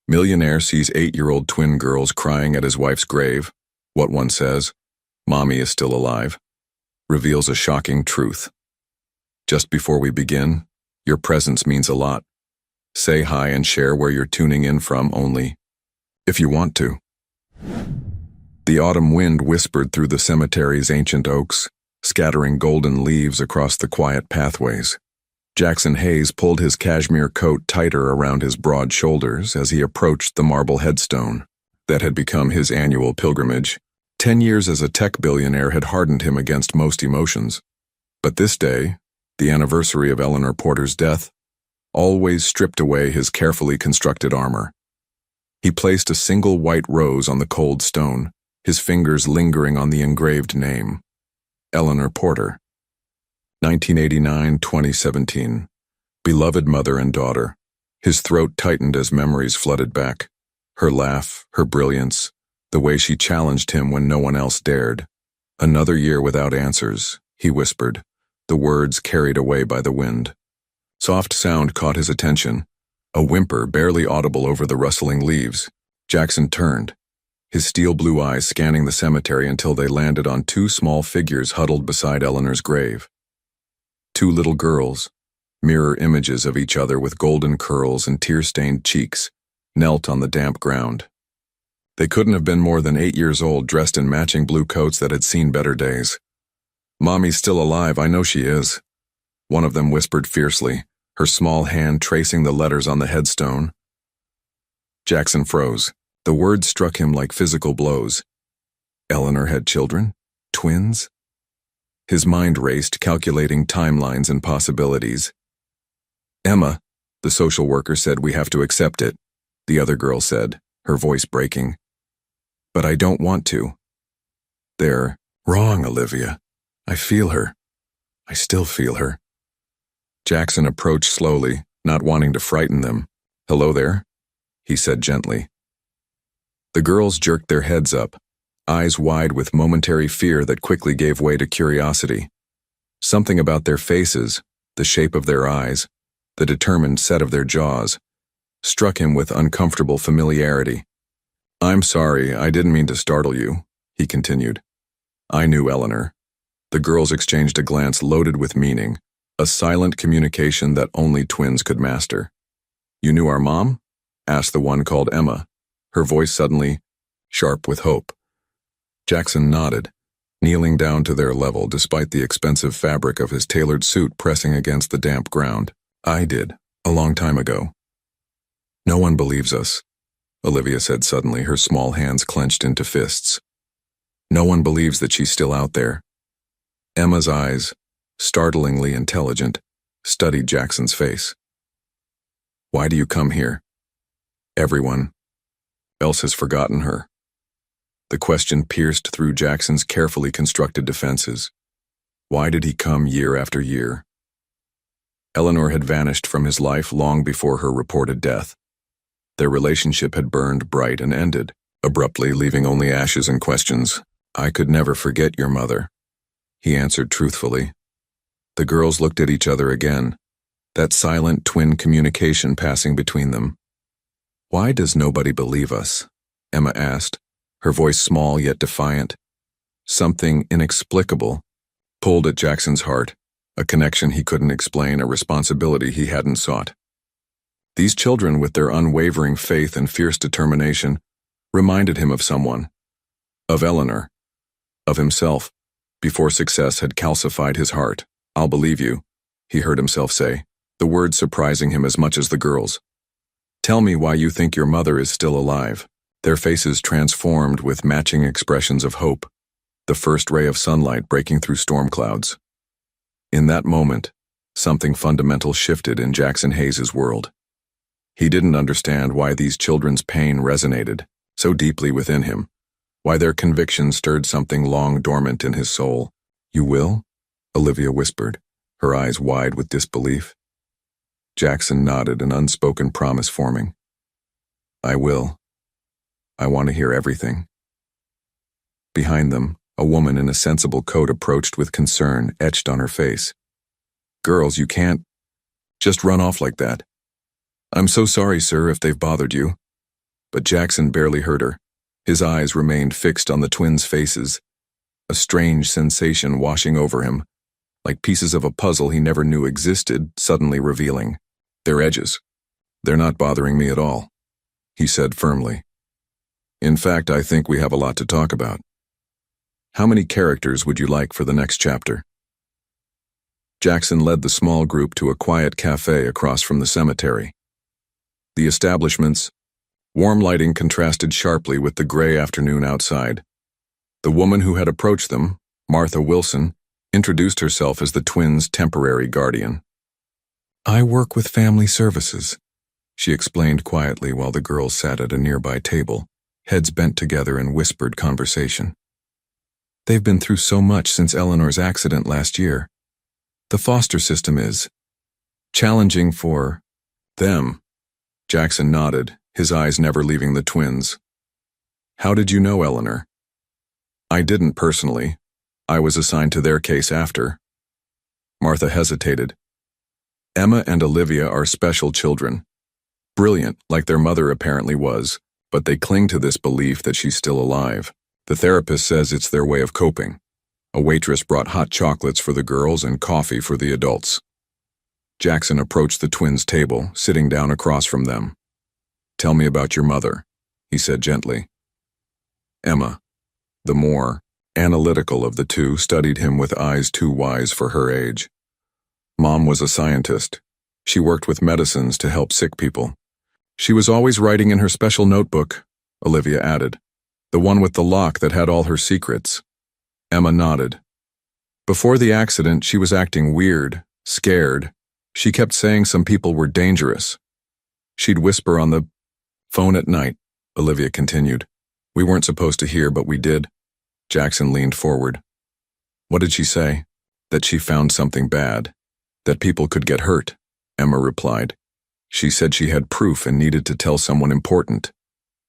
Millionaire sees 8-year-old twin girls crying at his wife's grave. What one says, "Mommy is still alive," reveals a shocking truth. Just before we begin, your presence means a lot. Say hi and share where you're tuning in from only if you want to. The autumn wind whispered through the cemetery's ancient oaks, scattering golden leaves across the quiet pathways. Jackson Hayes pulled his cashmere coat tighter around his broad shoulders as he approached the marble headstone that had become his annual pilgrimage. 10 years as a tech billionaire had hardened him against most emotions. But this day, the anniversary of Eleanor Porter's death, always stripped away his carefully constructed armor. He placed a single white rose on the cold stone, his fingers lingering on the engraved name, Eleanor Porter. 1989-2017. Beloved mother and daughter. His throat tightened as memories flooded back. Her laugh, her brilliance, the way she challenged him when no one else dared. "Another year without answers," he whispered, the words carried away by the wind. Soft sound caught his attention, a whimper barely audible over the rustling leaves. Jackson turned, his steel blue eyes scanning the cemetery until they landed on two small figures huddled beside Eleanor's grave. Two little girls, mirror images of each other with golden curls and tear-stained cheeks, knelt on the damp ground. They couldn't have been more than 8 years old, dressed in matching blue coats that had seen better days. "Mommy's still alive, I know she is," one of them whispered fiercely, her small hand tracing the letters on the headstone. Jackson froze. The words struck him like physical blows. Eleanor had children? Twins? His mind raced, calculating timelines and possibilities. "Emma," the social worker said, "we have to accept it," the other girl said, her voice breaking. "But I don't want to." "They're wrong, Olivia. I feel her. I still feel her." Jackson approached slowly, not wanting to frighten them. "Hello there," he said gently. The girls jerked their heads up, eyes wide with momentary fear that quickly gave way to curiosity. Something about their faces, the shape of their eyes, the determined set of their jaws, struck him with uncomfortable familiarity. "I'm sorry, I didn't mean to startle you," he continued. "I knew Eleanor." The girls exchanged a glance loaded with meaning, a silent communication that only twins could master. "You knew our mom?" asked the one called Emma, her voice suddenly sharp with hope. Jackson nodded, kneeling down to their level despite the expensive fabric of his tailored suit pressing against the damp ground. "I did, a long time ago." "No one believes us," Olivia said suddenly, her small hands clenched into fists. "No one believes that she's still out there." Emma's eyes, startlingly intelligent, studied Jackson's face. "Why do you come here? Everyone else has forgotten her." The question pierced through Jackson's carefully constructed defenses. Why did he come year after year? Eleanor had vanished from his life long before her reported death. Their relationship had burned bright and ended, abruptly leaving only ashes and questions. "I could never forget your mother," he answered truthfully. The girls looked at each other again, that silent twin communication passing between them. "Why does nobody believe us?" Emma asked, her voice small yet defiant. Something inexplicable pulled at Jackson's heart, a connection he couldn't explain, a responsibility he hadn't sought. These children, with their unwavering faith and fierce determination, reminded him of someone. Of Eleanor. Of himself, before success had calcified his heart. "I'll believe you," he heard himself say, the words surprising him as much as the girls. "Tell me why you think your mother is still alive." Their faces transformed with matching expressions of hope, the first ray of sunlight breaking through storm clouds. In that moment, something fundamental shifted in Jackson Hayes' world. He didn't understand why these children's pain resonated so deeply within him, why their conviction stirred something long dormant in his soul. "You will?" Olivia whispered, her eyes wide with disbelief. Jackson nodded, an unspoken promise forming. "I will. I want to hear everything." Behind them, a woman in a sensible coat approached with concern etched on her face. "Girls, you can't just run off like that." "I'm so sorry, sir, if they've bothered you." but Jackson barely heard her. His eyes remained fixed on the twins' faces, a strange sensation washing over him, like pieces of a puzzle he never knew existed, suddenly revealing. Their edges. They're not bothering me at all, he said firmly. In fact, I think we have a lot to talk about. How many characters would you like for the next chapter? Jackson led the small group to a quiet cafe across from the cemetery. The establishment's warm lighting contrasted sharply with the gray afternoon outside. The woman who had approached them, Martha Wilson, introduced herself as the twins' temporary guardian. I work with family services, she explained quietly while the girls sat at a nearby table, heads bent together in whispered conversation. They've been through so much since Eleanor's accident last year. The foster system is challenging for them. Jackson nodded, his eyes never leaving the twins. How did you know Eleanor? I didn't personally. I was assigned to their case after. Martha hesitated. Emma and Olivia are special children. Brilliant, like their mother apparently was, but they cling to this belief that she's still alive. The therapist says it's their way of coping. A waitress brought hot chocolates for the girls and coffee for the adults. Jackson approached the twins' table, sitting down across from them. Tell me about your mother, he said gently. Emma, the more analytical of the two, studied him with eyes too wise for her age. Mom was a scientist. She worked with medicines to help sick people. She was always writing in her special notebook, Olivia added, the one with the lock that had all her secrets. Emma nodded. Before the accident, she was acting weird, scared. She kept saying some people were dangerous. She'd whisper on the phone at night, Olivia continued. We weren't supposed to hear, but we did. Jackson leaned forward. What did she say? That she found something bad. That people could get hurt, Emma replied. She said she had proof and needed to tell someone important.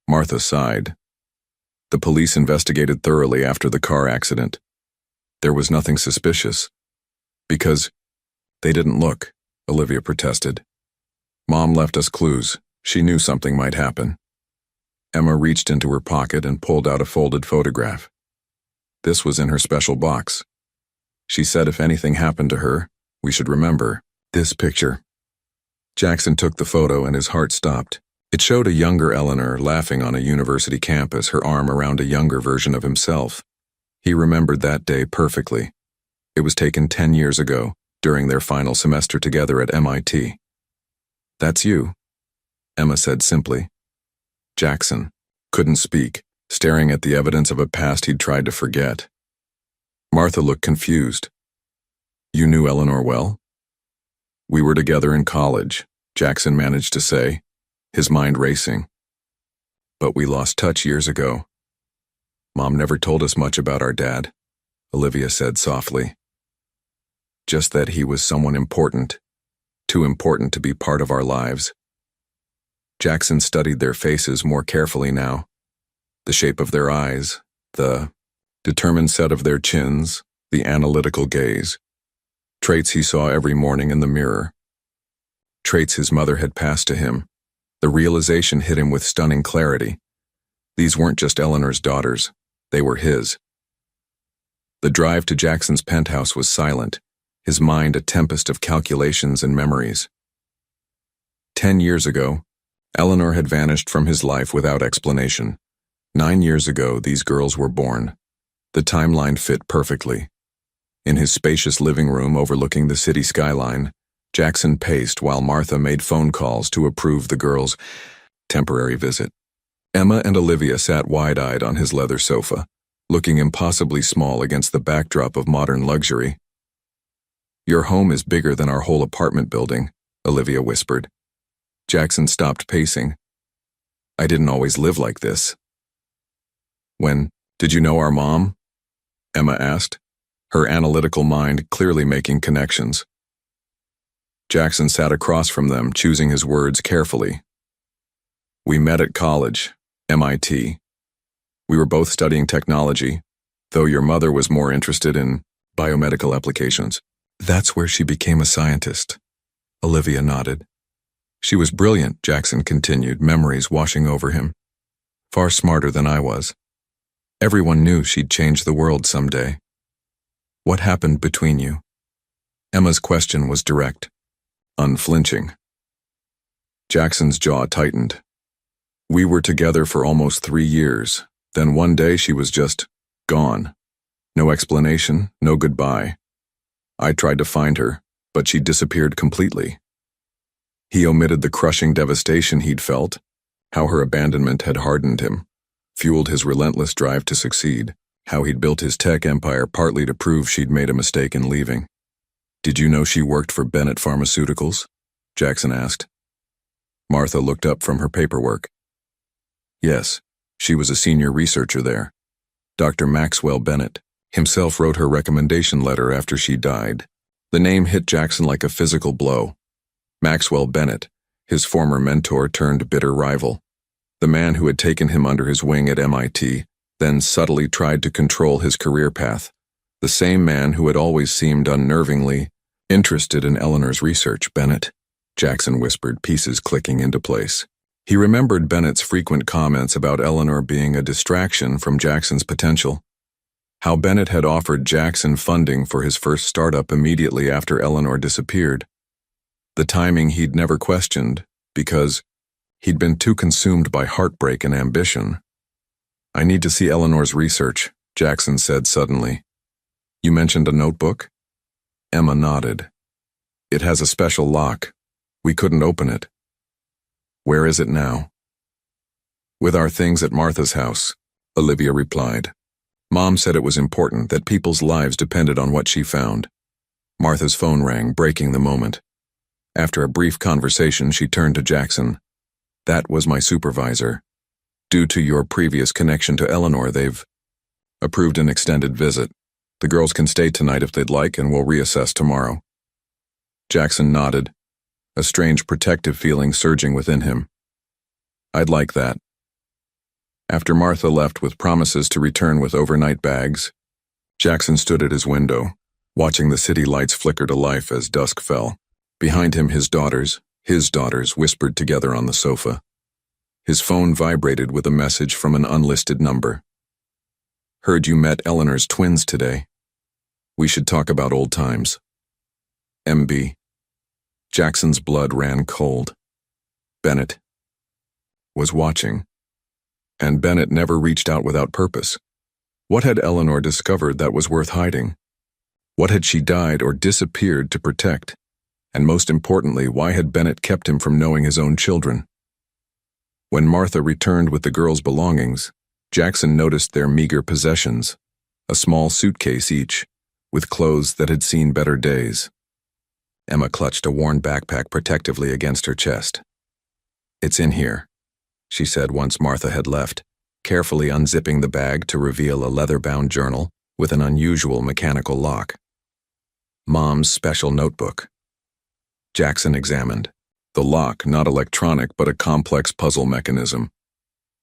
Martha sighed. The police investigated thoroughly after the car accident. There was nothing suspicious. Because they didn't look, Olivia protested. Mom left us clues. She knew something might happen. Emma reached into her pocket and pulled out a folded photograph. This was in her special box. She said if anything happened to her, we should remember this picture. Jackson took the photo and his heart stopped. It showed a younger Eleanor laughing on a university campus, her arm around a younger version of himself. He remembered that day perfectly. It was taken 10 years ago, during their final semester together at MIT. That's you, Emma said simply. Jackson couldn't speak, staring at the evidence of a past he'd tried to forget. Martha looked confused. You knew Eleanor well? We were together in college, Jackson managed to say, his mind racing. But we lost touch years ago. Mom never told us much about our dad, Olivia said softly. Just that he was someone important, too important to be part of our lives. Jackson studied their faces more carefully now. The shape of their eyes, the determined set of their chins, the analytical gaze. Traits he saw every morning in the mirror. Traits his mother had passed to him. The realization hit him with stunning clarity. These weren't just Eleanor's daughters, they were his. The drive to Jackson's penthouse was silent, his mind a tempest of calculations and memories. 10 years ago, Eleanor had vanished from his life without explanation. 9 years ago, these girls were born. The timeline fit perfectly. In his spacious living room overlooking the city skyline, Jackson paced while Martha made phone calls to approve the girls' temporary visit. Emma and Olivia sat wide-eyed on his leather sofa, looking impossibly small against the backdrop of modern luxury. Your home is bigger than our whole apartment building, Olivia whispered. Jackson stopped pacing. I didn't always live like this. When did you know our mom? Emma asked, her analytical mind clearly making connections. Jackson sat across from them, choosing his words carefully. We met at college, MIT. We were both studying technology, though your mother was more interested in biomedical applications. That's where she became a scientist. Olivia nodded. She was brilliant, Jackson continued, memories washing over him. far smarter than I was. Everyone knew she'd change the world someday. What happened between you? Emma's question was direct, unflinching. Jackson's jaw tightened. We were together for almost 3 years. Then one day she was just gone. No explanation, no goodbye. I tried to find her, but she disappeared completely. He omitted the crushing devastation he'd felt, how her abandonment had hardened him, fueled his relentless drive to succeed, how he'd built his tech empire partly to prove she'd made a mistake in leaving. Did you know she worked for Bennett Pharmaceuticals? Jackson asked. Martha looked up from her paperwork. Yes, she was a senior researcher there. Dr. Maxwell Bennett himself wrote her recommendation letter after she died. The name hit Jackson like a physical blow. Maxwell Bennett, his former mentor turned bitter rival. The man who had taken him under his wing at MIT, then subtly tried to control his career path. The same man who had always seemed unnervingly interested in Eleanor's research. Bennett, Jackson whispered, pieces clicking into place. He remembered Bennett's frequent comments about Eleanor being a distraction from Jackson's potential. How Bennett had offered Jackson funding for his first startup immediately after Eleanor disappeared. The timing he'd never questioned, because he'd been too consumed by heartbreak and ambition. I need to see Eleanor's research, Jackson said suddenly. You mentioned a notebook? Emma nodded. It has a special lock. We couldn't open it. Where is it now? With our things at Martha's house, Olivia replied. Mom said it was important that people's lives depended on what she found. Martha's phone rang, breaking the moment. After a brief conversation, she turned to Jackson. That was my supervisor. Due to your previous connection to Eleanor, they've approved an extended visit. The girls can stay tonight if they'd like, and we'll reassess tomorrow. Jackson nodded, a strange protective feeling surging within him. I'd like that. After Martha left with promises to return with overnight bags, Jackson stood at his window, watching the city lights flicker to life as dusk fell. Behind him, his daughters, whispered together on the sofa. His phone vibrated with a message from an unlisted number. Heard you met Eleanor's twins today. We should talk about old times. MB. Jackson's blood ran cold. Bennett was watching, and Bennett never reached out without purpose. What had Eleanor discovered that was worth hiding? What had she died or disappeared to protect? And most importantly, why had Bennett kept him from knowing his own children? When Martha returned with the girls' belongings, Jackson noticed their meager possessions, a small suitcase each, with clothes that had seen better days. Emma clutched a worn backpack protectively against her chest. It's in here, she said once Martha had left, carefully unzipping the bag to reveal a leather-bound journal with an unusual mechanical lock. Mom's special notebook. Jackson examined. The lock, not electronic, but a complex puzzle mechanism.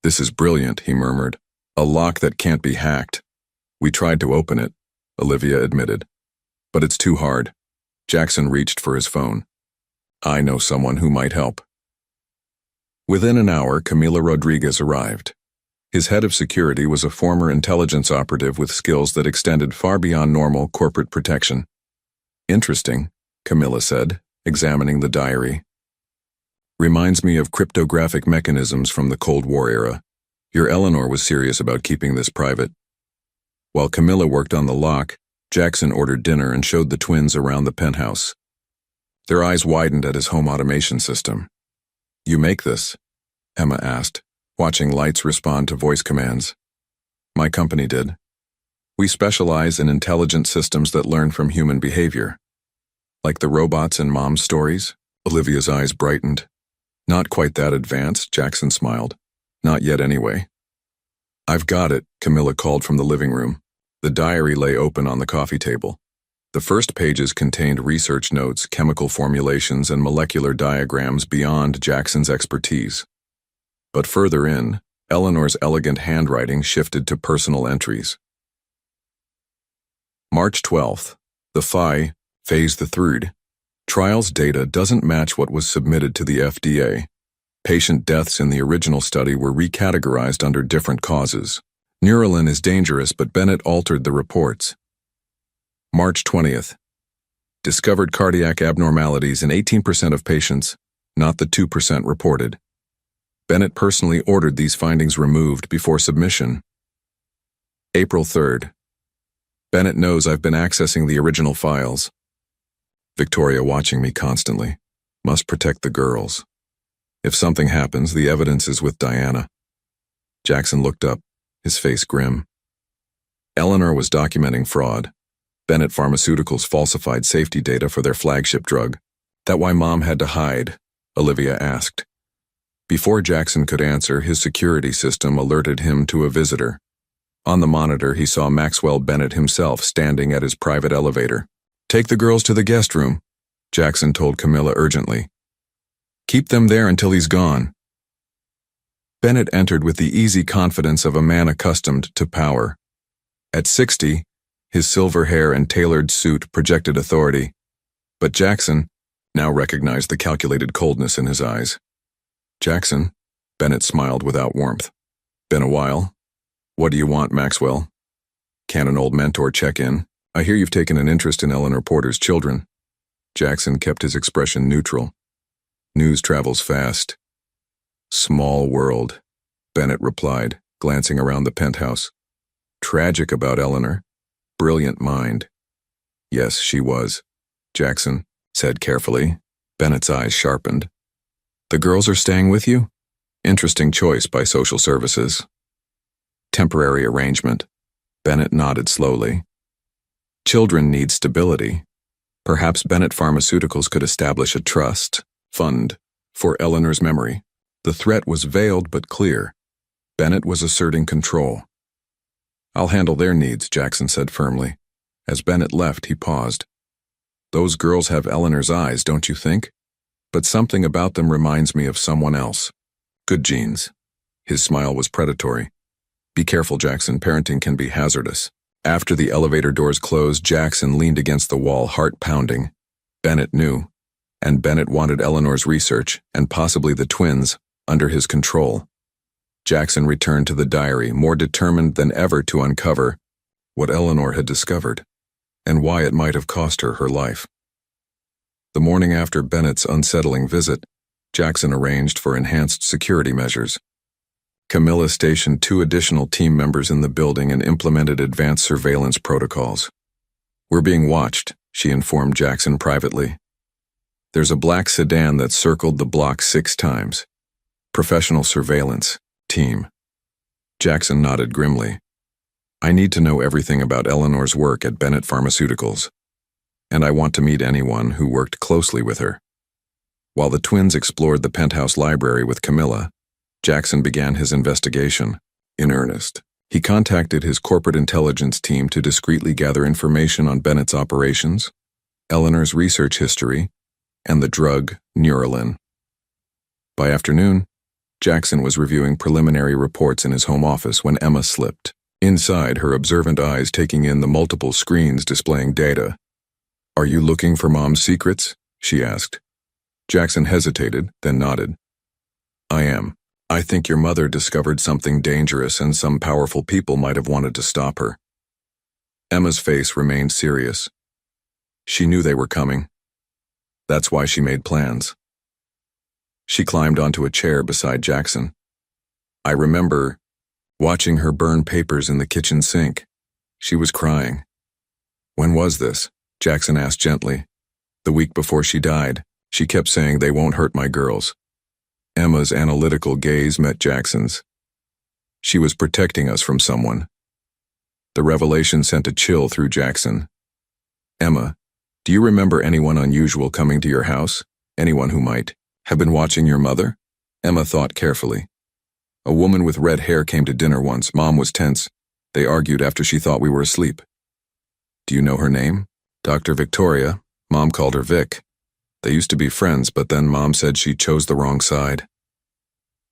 This is brilliant, he murmured. A lock that can't be hacked. We tried to open it, Olivia admitted. But it's too hard. Jackson reached for his phone. I know someone who might help. Within an hour, Camila Rodriguez arrived. His head of security was a former intelligence operative with skills that extended far beyond normal corporate protection. Interesting, Camila said, examining the diary. Reminds me of cryptographic mechanisms from the Cold War era. Your Eleanor was serious about keeping this private. While Camilla worked on the lock, Jackson ordered dinner and showed the twins around the penthouse. Their eyes widened at his home automation system. You make this? Emma asked, watching lights respond to voice commands. My company did. We specialize in intelligent systems that learn from human behavior. Like the robots in Mom's stories? Olivia's eyes brightened. Not quite that advanced, Jackson smiled. Not yet anyway. I've got it, Camilla called from the living room. The diary lay open on the coffee table. The first pages contained research notes, chemical formulations, and molecular diagrams beyond Jackson's expertise. But further in, Eleanor's elegant handwriting shifted to personal entries. March 12th. The phase the 3rd. Trials data doesn't match what was submitted to the FDA. Patient deaths in the original study were recategorized under different causes. Neuralin is dangerous, but Bennett altered the reports. March 20th. Discovered cardiac abnormalities in 18% of patients, not the 2% reported. Bennett personally ordered these findings removed before submission. April 3rd. Bennett knows I've been accessing the original files. Victoria watching me constantly. Must protect the girls. If something happens, the evidence is with Diana. Jackson looked up, his face grim. Eleanor was documenting fraud. Bennett Pharmaceuticals falsified safety data for their flagship drug. That why Mom had to hide? Olivia asked. Before Jackson could answer, his security system alerted him to a visitor. On the monitor, he saw Maxwell Bennett himself standing at his private elevator. Take the girls to the guest room, Jackson told Camilla urgently. Keep them there until he's gone. Bennett entered with the easy confidence of a man accustomed to power. At 60, his silver hair and tailored suit projected authority, but Jackson now recognized the calculated coldness in his eyes. Jackson, Bennett smiled without warmth. Been a while. What do you want, Maxwell? Can an old mentor check in? I hear you've taken an interest in Eleanor Porter's children. Jackson kept his expression neutral. News travels fast. Small world, Bennett replied, glancing around the penthouse. Tragic about Eleanor. Brilliant mind. Yes, she was, Jackson said carefully. Bennett's eyes sharpened. The girls are staying with you? Interesting choice by social services. Temporary arrangement. Bennett nodded slowly. Children need stability. Perhaps Bennett Pharmaceuticals could establish a trust fund for Eleanor's memory. The threat was veiled but clear. Bennett was asserting control. I'll handle their needs, Jackson said firmly. As Bennett left, he paused. Those girls have Eleanor's eyes, don't you think? But something about them reminds me of someone else. Good genes. His smile was predatory. Be careful, Jackson. Parenting can be hazardous. After the elevator doors closed, Jackson leaned against the wall, heart pounding. Bennett knew. And Bennett wanted Eleanor's research, and possibly the twins, under his control. Jackson returned to the diary, more determined than ever to uncover what Eleanor had discovered, and why it might have cost her her life. The morning after Bennett's unsettling visit, Jackson arranged for enhanced security measures. Camilla stationed 2 additional team members in the building and implemented advanced surveillance protocols. We're being watched, she informed Jackson privately. There's a black sedan that circled the block 6 times. Professional surveillance team. Jackson nodded grimly. I need to know everything about Eleanor's work at Bennett Pharmaceuticals, and I want to meet anyone who worked closely with her. While the twins explored the penthouse library with Camilla, Jackson began his investigation. In earnest, he contacted his corporate intelligence team to discreetly gather information on Bennett's operations, Eleanor's research history, and the drug Neuralin. By afternoon, Jackson was reviewing preliminary reports in his home office when Emma slipped. Inside, her observant eyes taking in the multiple screens displaying data. Are you looking for Mom's secrets? She asked. Jackson hesitated, then nodded. I am. I think your mother discovered something dangerous and some powerful people might have wanted to stop her. Emma's face remained serious. She knew they were coming. That's why she made plans. She climbed onto a chair beside Jackson. I remember watching her burn papers in the kitchen sink. She was crying. When was this? Jackson asked gently. The week before she died. She kept saying they won't hurt my girls. Emma's analytical gaze met Jackson's. She was protecting us from someone. The revelation sent a chill through Jackson. Emma, do you remember anyone unusual coming to your house? Anyone who might have been watching your mother? Emma thought carefully. A woman with red hair came to dinner once. Mom was tense. They argued after she thought we were asleep. Do you know her name? Dr. Victoria. Mom called her Vic. They used to be friends, but then Mom said she chose the wrong side.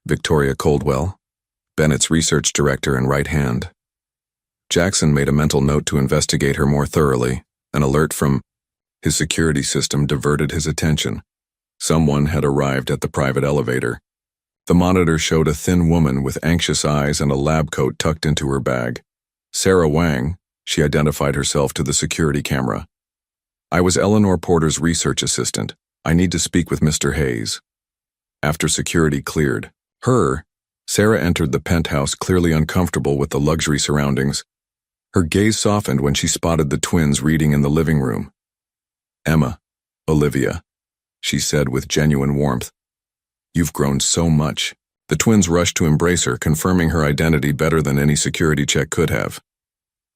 Victoria Coldwell, Bennett's research director and right hand. Jackson made a mental note to investigate her more thoroughly. An alert from his security system diverted his attention. Someone had arrived at the private elevator. The monitor showed a thin woman with anxious eyes and a lab coat tucked into her bag. Sarah Wang, she identified herself to the security camera. I was Eleanor Porter's research assistant. I need to speak with Mr. Hayes. After security cleared Sarah entered the penthouse clearly uncomfortable with the luxury surroundings. Her gaze softened when she spotted the twins reading in the living room. Emma, Olivia, she said with genuine warmth. You've grown so much. The twins rushed to embrace her, confirming her identity better than any security check could have.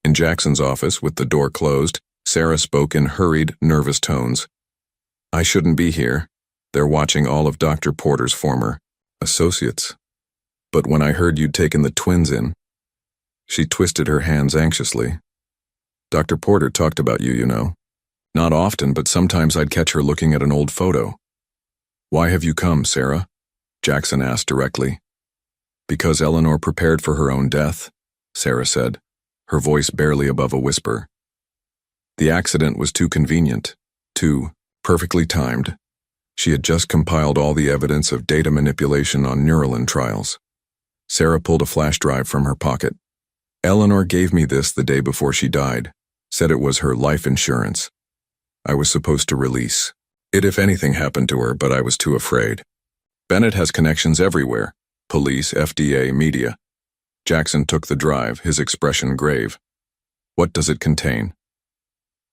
In Jackson's office, with the door closed, Sarah spoke in hurried, nervous tones. I shouldn't be here. They're watching all of Dr. Porter's former associates. But when I heard you'd taken the twins in, she twisted her hands anxiously. Dr. Porter talked about you, you know. Not often, but sometimes I'd catch her looking at an old photo. Why have you come, Sarah? Jackson asked directly. Because Eleanor prepared for her own death, Sarah said, her voice barely above a whisper. The accident was too convenient, too perfectly timed. She had just compiled all the evidence of data manipulation on Neuralin trials. Sarah pulled a flash drive from her pocket. Eleanor gave me this the day before she died, said it was her life insurance. I was supposed to release it if anything happened to her, but I was too afraid. Bennett has connections everywhere, police, FDA, media. Jackson took the drive, his expression grave. What does it contain?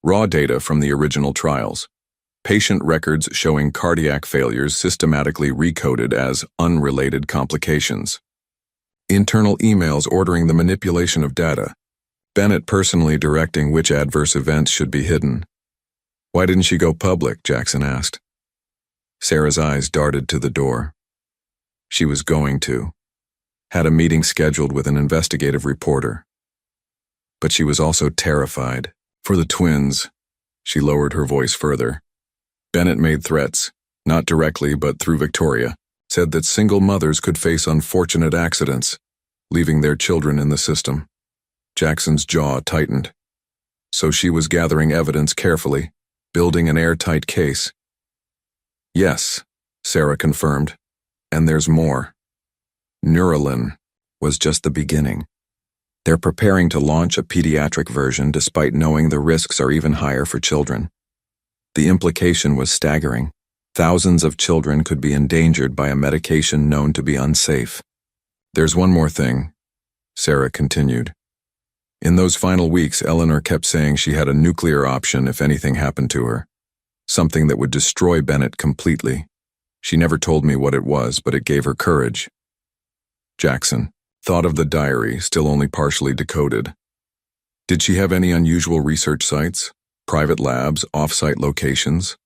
Raw data from the original trials. Patient records showing cardiac failures systematically recoded as unrelated complications. Internal emails ordering the manipulation of data. Bennett personally directing which adverse events should be hidden. Why didn't she go public? Jackson asked. Sarah's eyes darted to the door. She was going to. Had a meeting scheduled with an investigative reporter. But she was also terrified. For the twins, she lowered her voice further. Bennett made threats, not directly but through Victoria, said that single mothers could face unfortunate accidents, leaving their children in the system. Jackson's jaw tightened. So she was gathering evidence carefully, building an airtight case. Yes, Sarah confirmed, and there's more. Neuralin was just the beginning. They're preparing to launch a pediatric version despite knowing the risks are even higher for children. The implication was staggering. Thousands of children could be endangered by a medication known to be unsafe. There's one more thing, Sarah continued. In those final weeks, Eleanor kept saying she had a nuclear option if anything happened to her. Something that would destroy Bennett completely. She never told me what it was, but it gave her courage. Jackson thought of the diary, still only partially decoded. Did she have any unusual research sites? Private labs, off-site locations?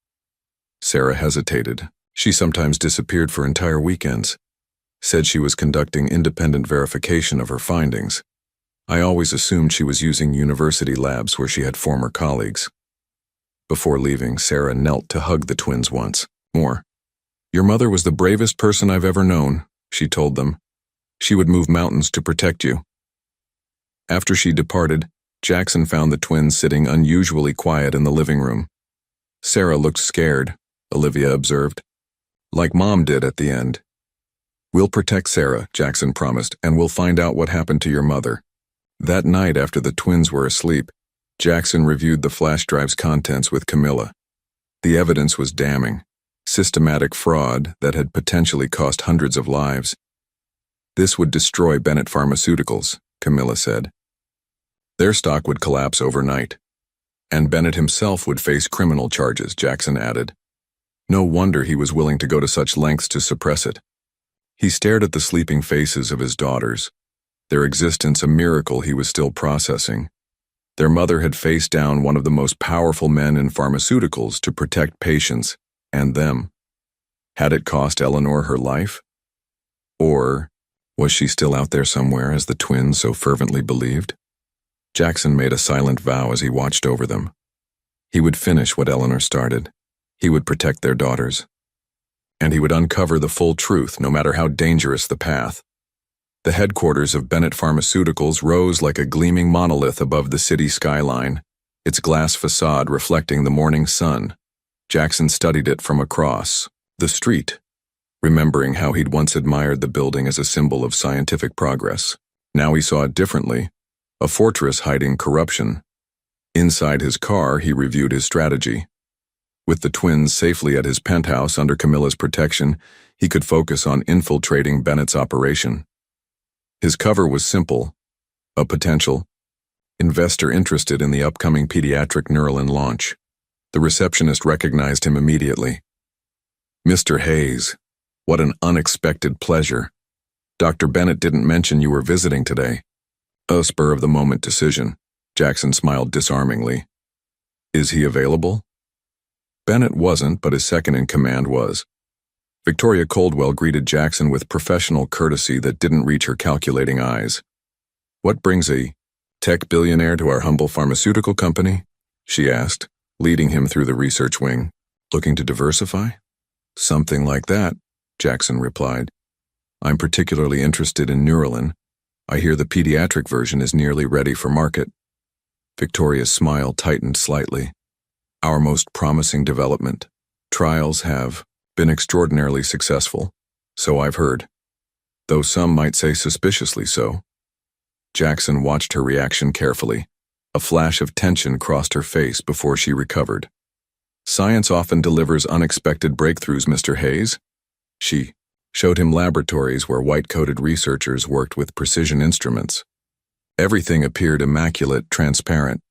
Sarah hesitated. She sometimes disappeared for entire weekends. Said she was conducting independent verification of her findings. I always assumed she was using university labs where she had former colleagues. Before leaving, Sarah knelt to hug the twins once more. Your mother was the bravest person I've ever known, she told them. She would move mountains to protect you. After she departed, Jackson found the twins sitting unusually quiet in the living room. Sarah looked scared, Olivia observed. Like Mom did at the end. We'll protect Sarah, Jackson promised, and we'll find out what happened to your mother. That night after the twins were asleep, Jackson reviewed the flash drive's contents with Camilla. The evidence was damning. Systematic fraud that had potentially cost hundreds of lives. This would destroy Bennett Pharmaceuticals, Camilla said. Their stock would collapse overnight. And Bennett himself would face criminal charges, Jackson added. No wonder he was willing to go to such lengths to suppress it. He stared at the sleeping faces of his daughters, their existence a miracle he was still processing. Their mother had faced down one of the most powerful men in pharmaceuticals to protect patients and them. Had it cost Eleanor her life? Or was she still out there somewhere, as the twins so fervently believed? Jackson made a silent vow as he watched over them. He would finish what Eleanor started. He would protect their daughters. And he would uncover the full truth, no matter how dangerous the path. The headquarters of Bennett Pharmaceuticals rose like a gleaming monolith above the city skyline, its glass facade reflecting the morning sun. Jackson studied it from across the street. remembering how he'd once admired the building as a symbol of scientific progress. Now he saw it differently, a fortress hiding corruption. Inside his car, he reviewed his strategy. With the twins safely at his penthouse under Camilla's protection, he could focus on infiltrating Bennett's operation. His cover was simple: a potential investor interested in the upcoming pediatric Neuralin launch. The receptionist recognized him immediately. "Mr. Hayes, what an unexpected pleasure. Dr. Bennett didn't mention you were visiting today." A spur-of-the-moment decision. Jackson smiled disarmingly. "Is he available?" Bennett wasn't, but his second-in-command was. Victoria Coldwell greeted Jackson with professional courtesy that didn't reach her calculating eyes. "What brings a tech billionaire to our humble pharmaceutical company?" she asked, leading him through the research wing. "Looking to diversify?" "Something like that," Jackson replied. "I'm particularly interested in Neuralin. I hear the pediatric version is nearly ready for market." Victoria's smile tightened slightly. "Our most promising development. Trials have been extraordinarily successful, so I've heard. Though some might say suspiciously so." Jackson watched her reaction carefully. A flash of tension crossed her face before she recovered. "Science often delivers unexpected breakthroughs, Mr. Hayes." She showed him laboratories where white-coated researchers worked with precision instruments. Everything appeared immaculate, transparent,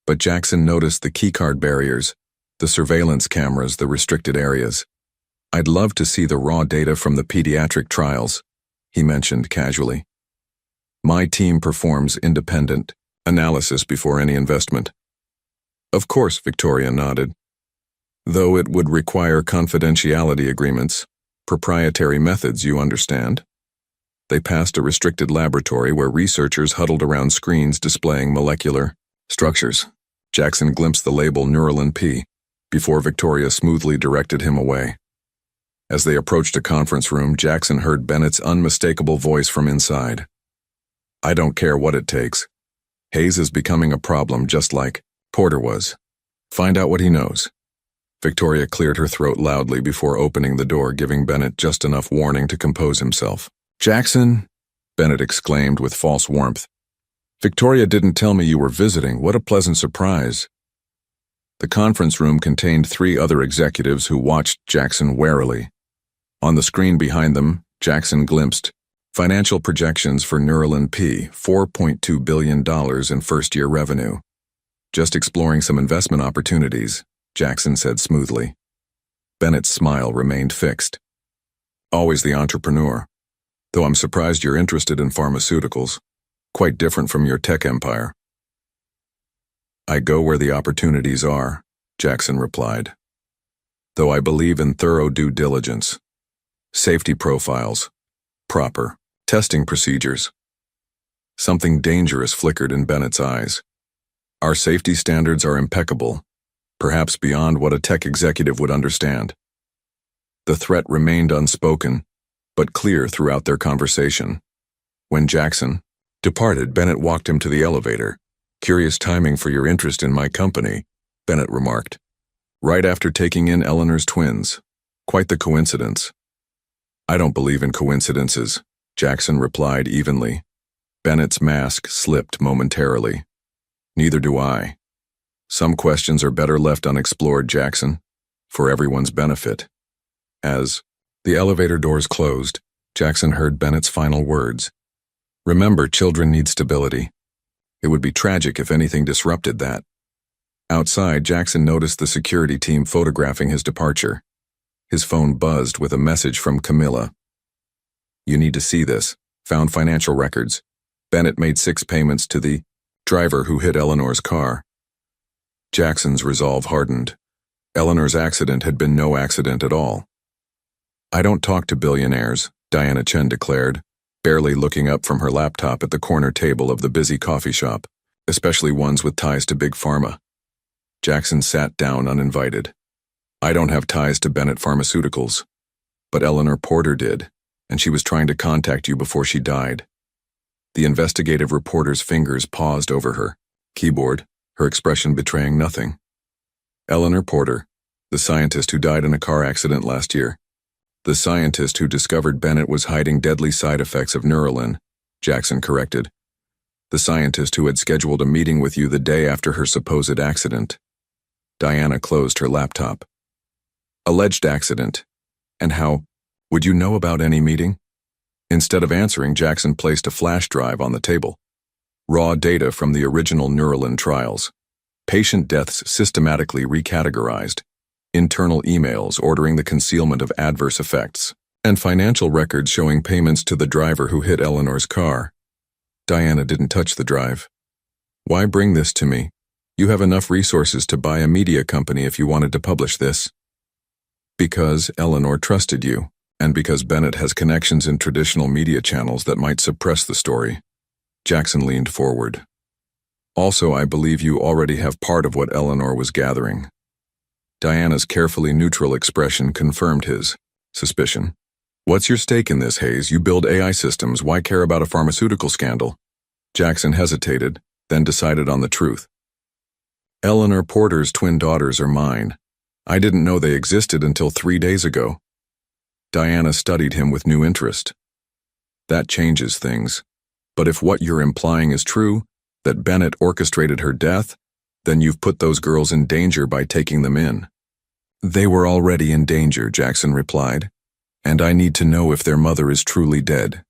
but Jackson noticed the keycard barriers, the surveillance cameras, the restricted areas. "I'd love to see the raw data from the pediatric trials," he mentioned casually. "My team performs independent analysis before any investment." "Of course," Victoria nodded. "Though it would require confidentiality agreements, proprietary methods, you understand." They passed a restricted laboratory where researchers huddled around screens displaying molecular structures. Jackson glimpsed the label Neuralin P before Victoria smoothly directed him away. As they approached a conference room, Jackson heard Bennett's unmistakable voice from inside. "I don't care what it takes. Hayes is becoming a problem just like Porter was. Find out what he knows." Victoria cleared her throat loudly before opening the door, giving Bennett just enough warning to compose himself. "Jackson," Bennett exclaimed with false warmth. "Victoria didn't tell me you were visiting. What a pleasant surprise." The conference room contained 3 other executives who watched Jackson warily. On the screen behind them, Jackson glimpsed financial projections for Neuralin P, $4.2 billion in first-year revenue. "Just exploring some investment opportunities," Jackson said smoothly. Bennett's smile remained fixed. "Always the entrepreneur. Though I'm surprised you're interested in pharmaceuticals. Quite different from your tech empire." "I go where the opportunities are," Jackson replied. "Though I believe in thorough due diligence. Safety profiles. Proper testing procedures." Something dangerous flickered in Bennett's eyes. "Our safety standards are impeccable, perhaps beyond what a tech executive would understand." The threat remained unspoken, but clear throughout their conversation. When Jackson departed, Bennett walked him to the elevator. "Curious timing for your interest in my company," Bennett remarked. "Right after taking in Eleanor's twins. Quite the coincidence." "I don't believe in coincidences," Jackson replied evenly. Bennett's mask slipped momentarily. "Neither do I. Some questions are better left unexplored, Jackson, for everyone's benefit." As the elevator doors closed, Jackson heard Bennett's final words. "Remember, children need stability. It would be tragic if anything disrupted that." Outside, Jackson noticed the security team photographing his departure. His phone buzzed with a message from Camilla. "You need to see this. Found financial records. Bennett made 6 payments to the driver who hit Eleanor's car." Jackson's resolve hardened. Eleanor's accident had been no accident at all. "I don't talk to billionaires," Diana Chen declared, barely looking up from her laptop at the corner table of the busy coffee shop, especially ones with ties to Big Pharma. Jackson sat down uninvited. "I don't have ties to Bennett Pharmaceuticals, but Eleanor Porter did, and she was trying to contact you before she died." The investigative reporter's fingers paused over her keyboard, her expression betraying nothing. "Eleanor Porter, the scientist who died in a car accident last year." The scientist who discovered Bennett was hiding deadly side effects of Neuralin, Jackson corrected. The scientist who had scheduled a meeting with you the day after her supposed accident. Diana closed her laptop. Alleged accident. And how? Would you know about any meeting? Instead of answering, Jackson placed a flash drive on the table. Raw data from the original Neuralin trials. Patient deaths systematically recategorized. Internal emails ordering the concealment of adverse effects. And financial records showing payments to the driver who hit Eleanor's car. Diana didn't touch the drive. Why bring this to me? You have enough resources to buy a media company if you wanted to publish this. Because Eleanor trusted you, and because Bennett has connections in traditional media channels that might suppress the story. Jackson leaned forward. Also, I believe you already have part of what Eleanor was gathering. Diana's carefully neutral expression confirmed his suspicion. What's your stake in this, Hayes? You build AI systems, why care about a pharmaceutical scandal? Jackson hesitated, then decided on the truth. Eleanor Porter's twin daughters are mine. I didn't know they existed until 3 days ago. Diana studied him with new interest. That changes things. But if what you're implying is true, that Bennett orchestrated her death, then you've put those girls in danger by taking them in. They were already in danger, Jackson replied, and I need to know if their mother is truly dead.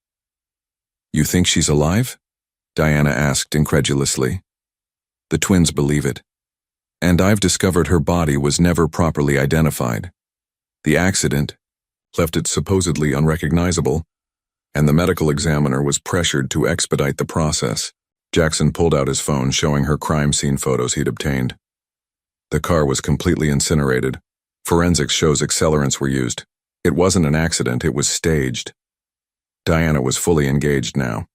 You think she's alive? Diana asked incredulously. The twins believe it. And I've discovered her body was never properly identified. The accident left it supposedly unrecognizable, and the medical examiner was pressured to expedite the process. Jackson pulled out his phone showing her crime scene photos he'd obtained. The car was completely incinerated. Forensics shows accelerants were used. It wasn't an accident, it was staged. Diana was fully engaged now.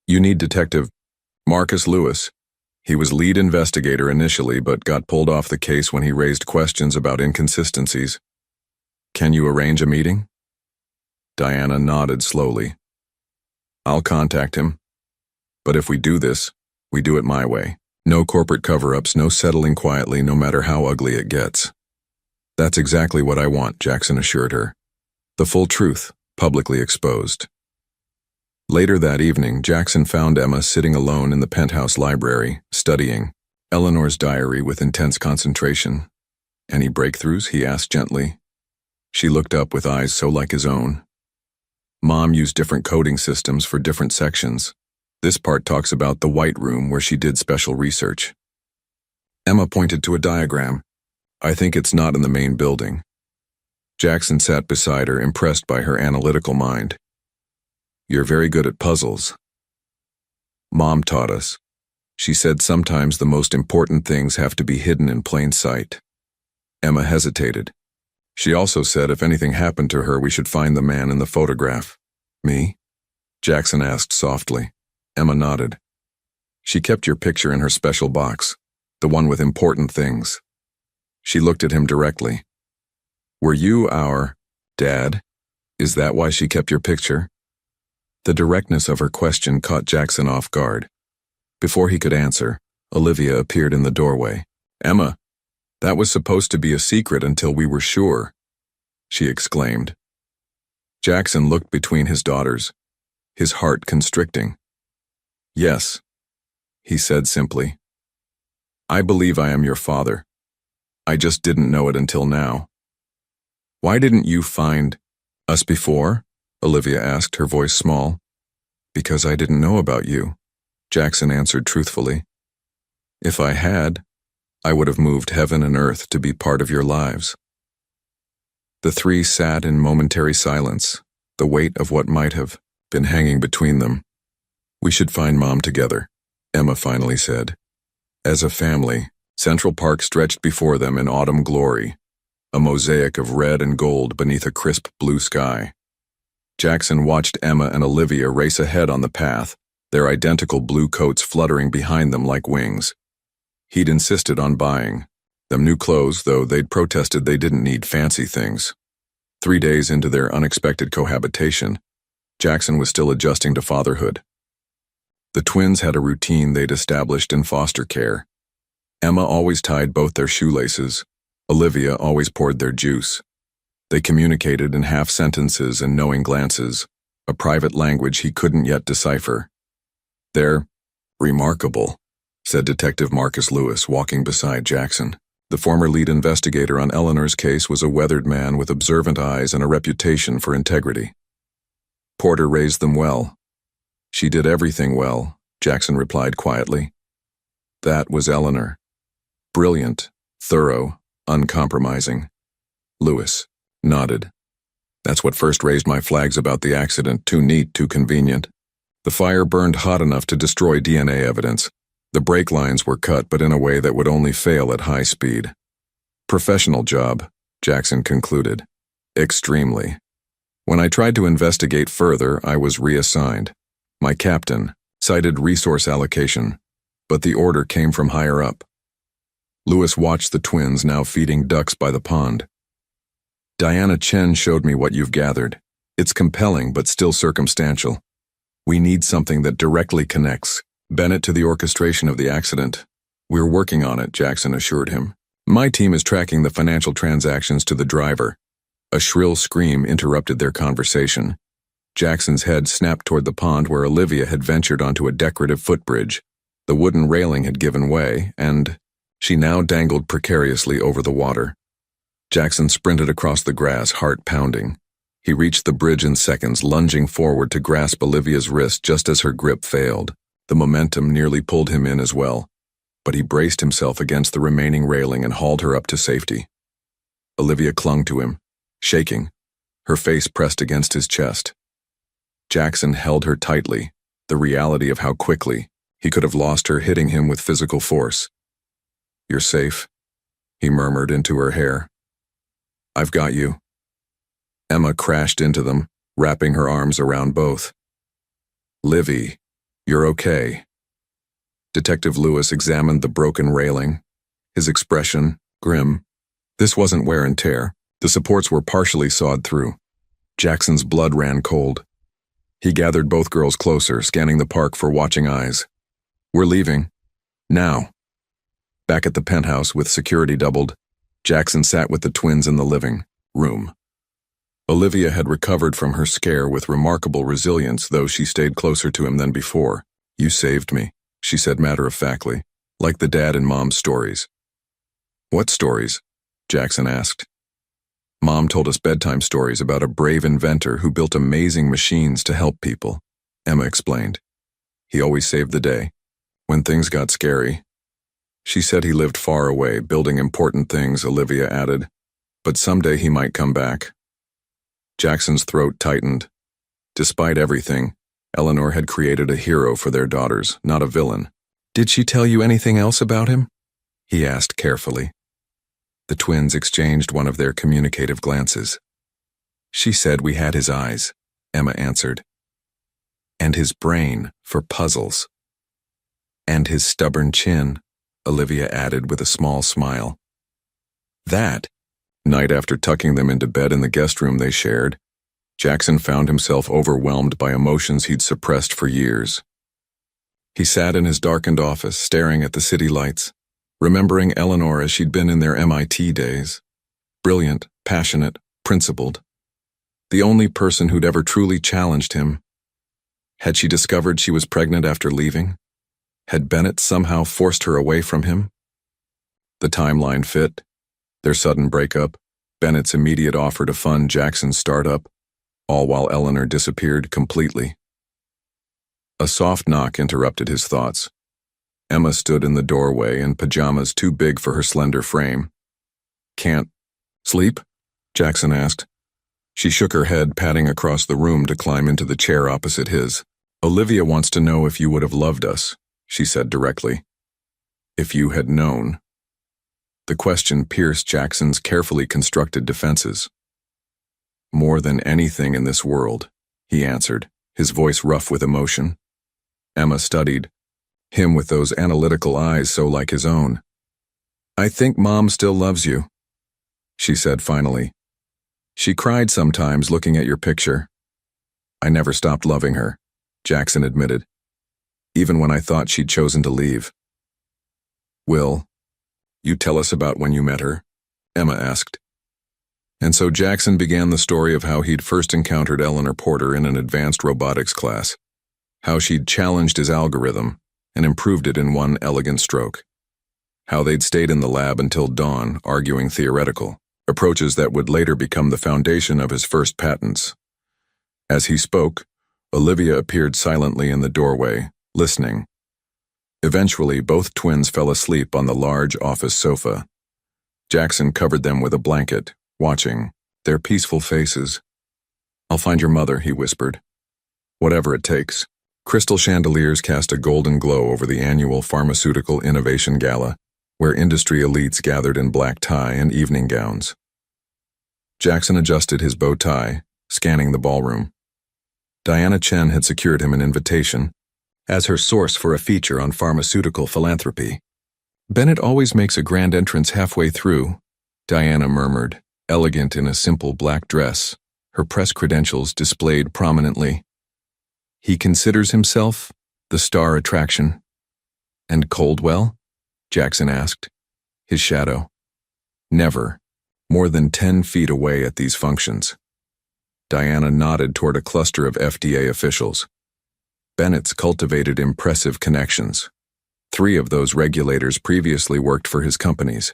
You need Detective Marcus Lewis. He was lead investigator initially, but got pulled off the case when he raised questions about inconsistencies. Can you arrange a meeting? Diana nodded slowly. I'll contact him. But if we do this, we do it my way. No corporate cover-ups, no settling quietly, no matter how ugly it gets. That's exactly what I want, Jackson assured her. The full truth, publicly exposed. Later that evening, Jackson found Emma sitting alone in the penthouse library, studying Eleanor's diary with intense concentration. Any breakthroughs? He asked gently. She looked up with eyes so like his own. Mom used different coding systems for different sections. This part talks about the White Room where she did special research. Emma pointed to a diagram. I think it's not in the main building. Jackson sat beside her, impressed by her analytical mind. You're very good at puzzles. Mom taught us. She said sometimes the most important things have to be hidden in plain sight. Emma hesitated. She also said if anything happened to her, we should find the man in the photograph. Me? Jackson asked softly. Emma nodded. She kept your picture in her special box, the one with important things. She looked at him directly. Were you our dad? Is that why she kept your picture? The directness of her question caught Jackson off guard. Before he could answer, Olivia appeared in the doorway. Emma, that was supposed to be a secret until we were sure, she exclaimed. Jackson looked between his daughters, his heart constricting. Yes, he said simply. I believe I am your father. I just didn't know it until now. Why didn't you find us before? Olivia asked, her voice small. Because I didn't know about you, Jackson answered truthfully. If I had, I would have moved heaven and earth to be part of your lives. The three sat in momentary silence, the weight of what might have been hanging between them. We should find Mom together, Emma finally said. As a family, Central Park stretched before them in autumn glory, a mosaic of red and gold beneath a crisp blue sky. Jackson watched Emma and Olivia race ahead on the path, their identical blue coats fluttering behind them like wings. He'd insisted on buying them new clothes, though they'd protested they didn't need fancy things. 3 days into their unexpected cohabitation, Jackson was still adjusting to fatherhood. The twins had a routine they'd established in foster care. Emma always tied both their shoelaces. Olivia always poured their juice. They communicated in half-sentences and knowing glances, a private language he couldn't yet decipher. "They're remarkable," said Detective Marcus Lewis, walking beside Jackson. The former lead investigator on Eleanor's case was a weathered man with observant eyes and a reputation for integrity. "Porter raised them well." "She did everything well," Jackson replied quietly. "That was Eleanor. Brilliant, thorough, uncompromising." Lewis nodded. "That's what first raised my flags about the accident. Too neat, too convenient. The fire burned hot enough to destroy DNA evidence. The brake lines were cut, but in a way that would only fail at high speed. Professional job," Jackson concluded. "Extremely. When I tried to investigate further, I was reassigned. My captain cited resource allocation, but the order came from higher up." Lewis watched the twins now feeding ducks by the pond. "Diana Chen showed me what you've gathered. It's compelling, but still circumstantial. We need something that directly connects Bennett to the orchestration of the accident." "We're working on it," Jackson assured him. "My team is tracking the financial transactions to the driver." A shrill scream interrupted their conversation. Jackson's head snapped toward the pond where Olivia had ventured onto a decorative footbridge. The wooden railing had given way, and she now dangled precariously over the water. Jackson sprinted across the grass, heart pounding. He reached the bridge in seconds, lunging forward to grasp Olivia's wrist just as her grip failed. The momentum nearly pulled him in as well, but he braced himself against the remaining railing and hauled her up to safety. Olivia clung to him, shaking, her face pressed against his chest. Jackson held her tightly, the reality of how quickly he could have lost her hitting him with physical force. "You're safe," he murmured into her hair. "I've got you." Emma crashed into them, wrapping her arms around both. "Livy, you're okay." Detective Lewis examined the broken railing, his expression grim. This wasn't wear and tear. The supports were partially sawed through. Jackson's blood ran cold. He gathered both girls closer, scanning the park for watching eyes. "We're leaving. Now." Back at the penthouse with security doubled, Jackson sat with the twins in the living room. Olivia had recovered from her scare with remarkable resilience, though she stayed closer to him than before. "You saved me," she said matter-of-factly, like the dad in Mom's stories. "What stories?" Jackson asked. "Mom told us bedtime stories about a brave inventor who built amazing machines to help people," Emma explained. "He always saved the day. When things got scary." "She said he lived far away, building important things," Olivia added. "But someday he might come back." Jackson's throat tightened. Despite everything, Eleanor had created a hero for their daughters, not a villain. "Did she tell you anything else about him?" he asked carefully. The twins exchanged one of their communicative glances. "She said we had his eyes," Emma answered. "And his brain for puzzles." "And his stubborn chin," Olivia added with a small smile. That night, after tucking them into bed in the guest room they shared, Jackson found himself overwhelmed by emotions he'd suppressed for years. He sat in his darkened office, staring at the city lights, remembering Eleanor as she'd been in their MIT days. Brilliant, passionate, principled. The only person who'd ever truly challenged him. Had she discovered she was pregnant after leaving? Had Bennett somehow forced her away from him? The timeline fit. Their sudden breakup, Bennett's immediate offer to fund Jackson's startup, all while Eleanor disappeared completely. A soft knock interrupted his thoughts. Emma stood in the doorway in pajamas too big for her slender frame. "Can't sleep?" Jackson asked. She shook her head, patting across the room to climb into the chair opposite his. "Olivia wants to know if you would have loved us," she said directly. "If you had known." The question pierced Jackson's carefully constructed defenses. "More than anything in this world," he answered, his voice rough with emotion. Emma studied him with those analytical eyes so like his own. "I think Mom still loves you," she said finally. "She cried sometimes looking at your picture." "I never stopped loving her," Jackson admitted, "even when I thought she'd chosen to leave." "Will you tell us about when you met her?" Emma asked. And so Jackson began the story of how he'd first encountered Eleanor Porter in an advanced robotics class, how she'd challenged his algorithm and improved it in one elegant stroke, how they'd stayed in the lab until dawn arguing theoretical approaches that would later become the foundation of his first patents. As he spoke, Olivia appeared silently in the doorway, listening. Eventually, both twins fell asleep on the large office sofa. Jackson covered them with a blanket, watching their peaceful faces. "I'll find your mother," he whispered. "Whatever it takes." Crystal chandeliers cast a golden glow over the annual Pharmaceutical Innovation Gala, where industry elites gathered in black tie and evening gowns. Jackson adjusted his bow tie, scanning the ballroom. Diana Chen had secured him an invitation as her source for a feature on pharmaceutical philanthropy. "Bennett always makes a grand entrance halfway through," Diana murmured, elegant in a simple black dress, her press credentials displayed prominently. "He considers himself the star attraction." "And Coldwell?" Jackson asked. "His shadow." "Never. More than 10 feet away at these functions." Diana nodded toward a cluster of FDA officials. Bennett's cultivated impressive connections. 3 of those regulators previously worked for his companies.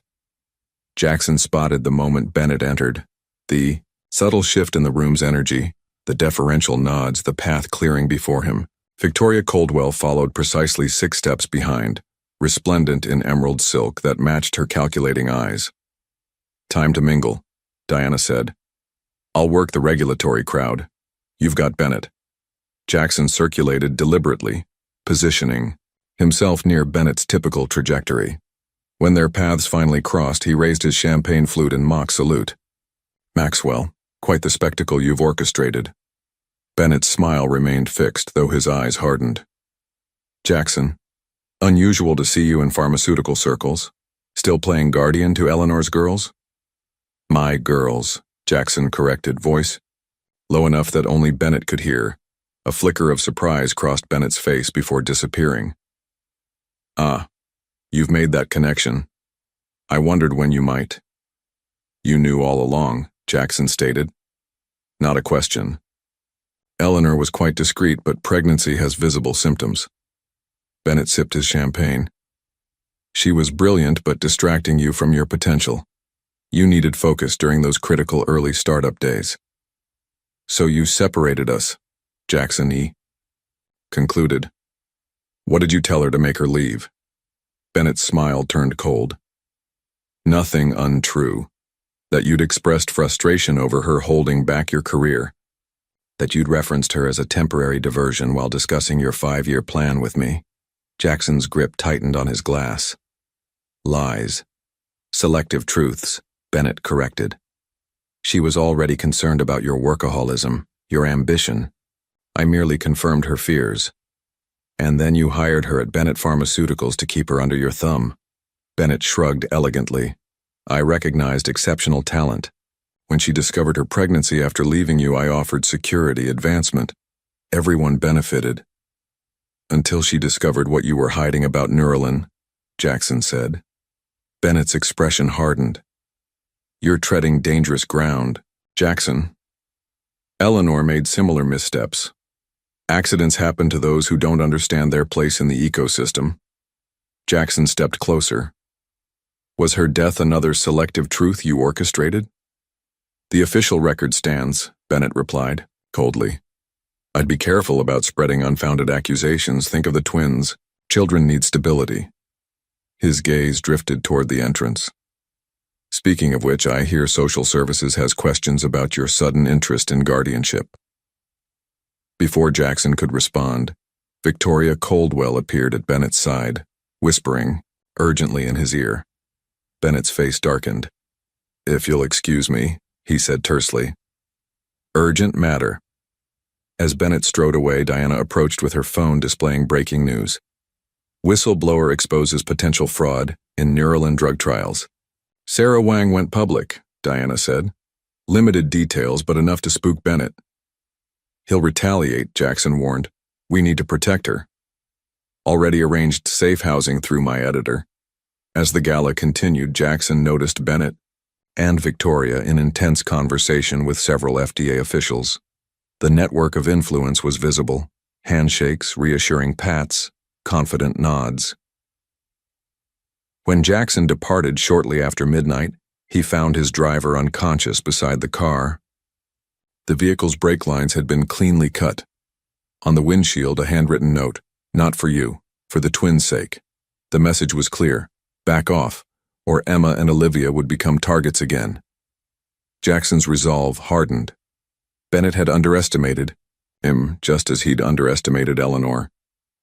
Jackson spotted the moment Bennett entered. The subtle shift in the room's energy, the deferential nods, the path clearing before him. Victoria Coldwell followed precisely 6 steps behind, resplendent in emerald silk that matched her calculating eyes. "Time to mingle," Diana said. "I'll work the regulatory crowd. You've got Bennett." Jackson circulated deliberately, positioning himself near Bennett's typical trajectory. When their paths finally crossed, he raised his champagne flute in mock salute. "Maxwell, quite the spectacle you've orchestrated." Bennett's smile remained fixed, though his eyes hardened. "Jackson, unusual to see you in pharmaceutical circles. Still playing guardian to Eleanor's girls?" "My girls," Jackson corrected, voice low enough that only Bennett could hear. A flicker of surprise crossed Bennett's face before disappearing. "Ah, you've made that connection. I wondered when you might." "You knew all along," Jackson stated. "Not a question. Eleanor was quite discreet, but pregnancy has visible symptoms." Bennett sipped his champagne. "She was brilliant but distracting you from your potential. You needed focus during those critical early startup days. So you separated us," Jackson concluded. "What did you tell her to make her leave?" Bennett's smile turned cold. "Nothing untrue. That you'd expressed frustration over her holding back your career. That you'd referenced her as a temporary diversion while discussing your 5-year plan with me." Jackson's grip tightened on his glass. "Lies. Selective truths," Bennett corrected. "She was already concerned about your workaholism, your ambition. I merely confirmed her fears. And then you hired her at Bennett Pharmaceuticals to keep her under your thumb." Bennett shrugged elegantly. "I recognized exceptional talent. When she discovered her pregnancy after leaving you, I offered security, advancement. Everyone benefited. Until she discovered what you were hiding about Neuralin," Jackson said. Bennett's expression hardened. "You're treading dangerous ground, Jackson. Eleanor made similar missteps. Accidents happen to those who don't understand their place in the ecosystem." Jackson stepped closer. "Was her death another selective truth you orchestrated?" "The official record stands," Bennett replied, coldly. "I'd be careful about spreading unfounded accusations. Think of the twins. Children need stability." His gaze drifted toward the entrance. "Speaking of which, I hear social services has questions about your sudden interest in guardianship." Before Jackson could respond, Victoria Coldwell appeared at Bennett's side, whispering urgently in his ear. Bennett's face darkened. "If you'll excuse me," he said tersely. "Urgent matter." As Bennett strode away, Diana approached with her phone displaying breaking news. "Whistleblower exposes potential fraud in Neuralin drug trials." "Sarah Wang went public," Diana said. "Limited details, but enough to spook Bennett." "He'll retaliate," Jackson warned. "We need to protect her." "Already arranged safe housing through my editor." As the gala continued, Jackson noticed Bennett and Victoria in intense conversation with several FDA officials. The network of influence was visible: handshakes, reassuring pats, confident nods. When Jackson departed shortly after midnight, he found his driver unconscious beside the car. The vehicle's brake lines had been cleanly cut. On the windshield, a handwritten note: "Not for you, for the twins' sake." The message was clear: back off, or Emma and Olivia would become targets again. Jackson's resolve hardened. Bennett had underestimated him just as he'd underestimated Eleanor.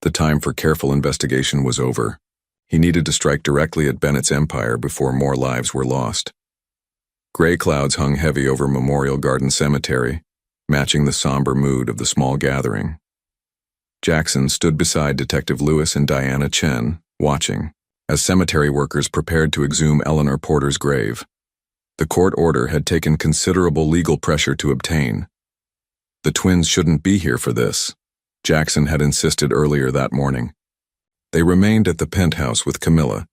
The time for careful investigation was over. He needed to strike directly at Bennett's empire before more lives were lost. Gray clouds hung heavy over Memorial Garden Cemetery, matching the somber mood of the small gathering. Jackson stood beside Detective Lewis and Diana Chen, watching, as cemetery workers prepared to exhume Eleanor Porter's grave. The court order had taken considerable legal pressure to obtain. The twins shouldn't be here for this, Jackson had insisted earlier that morning. They remained at the penthouse with Camilla,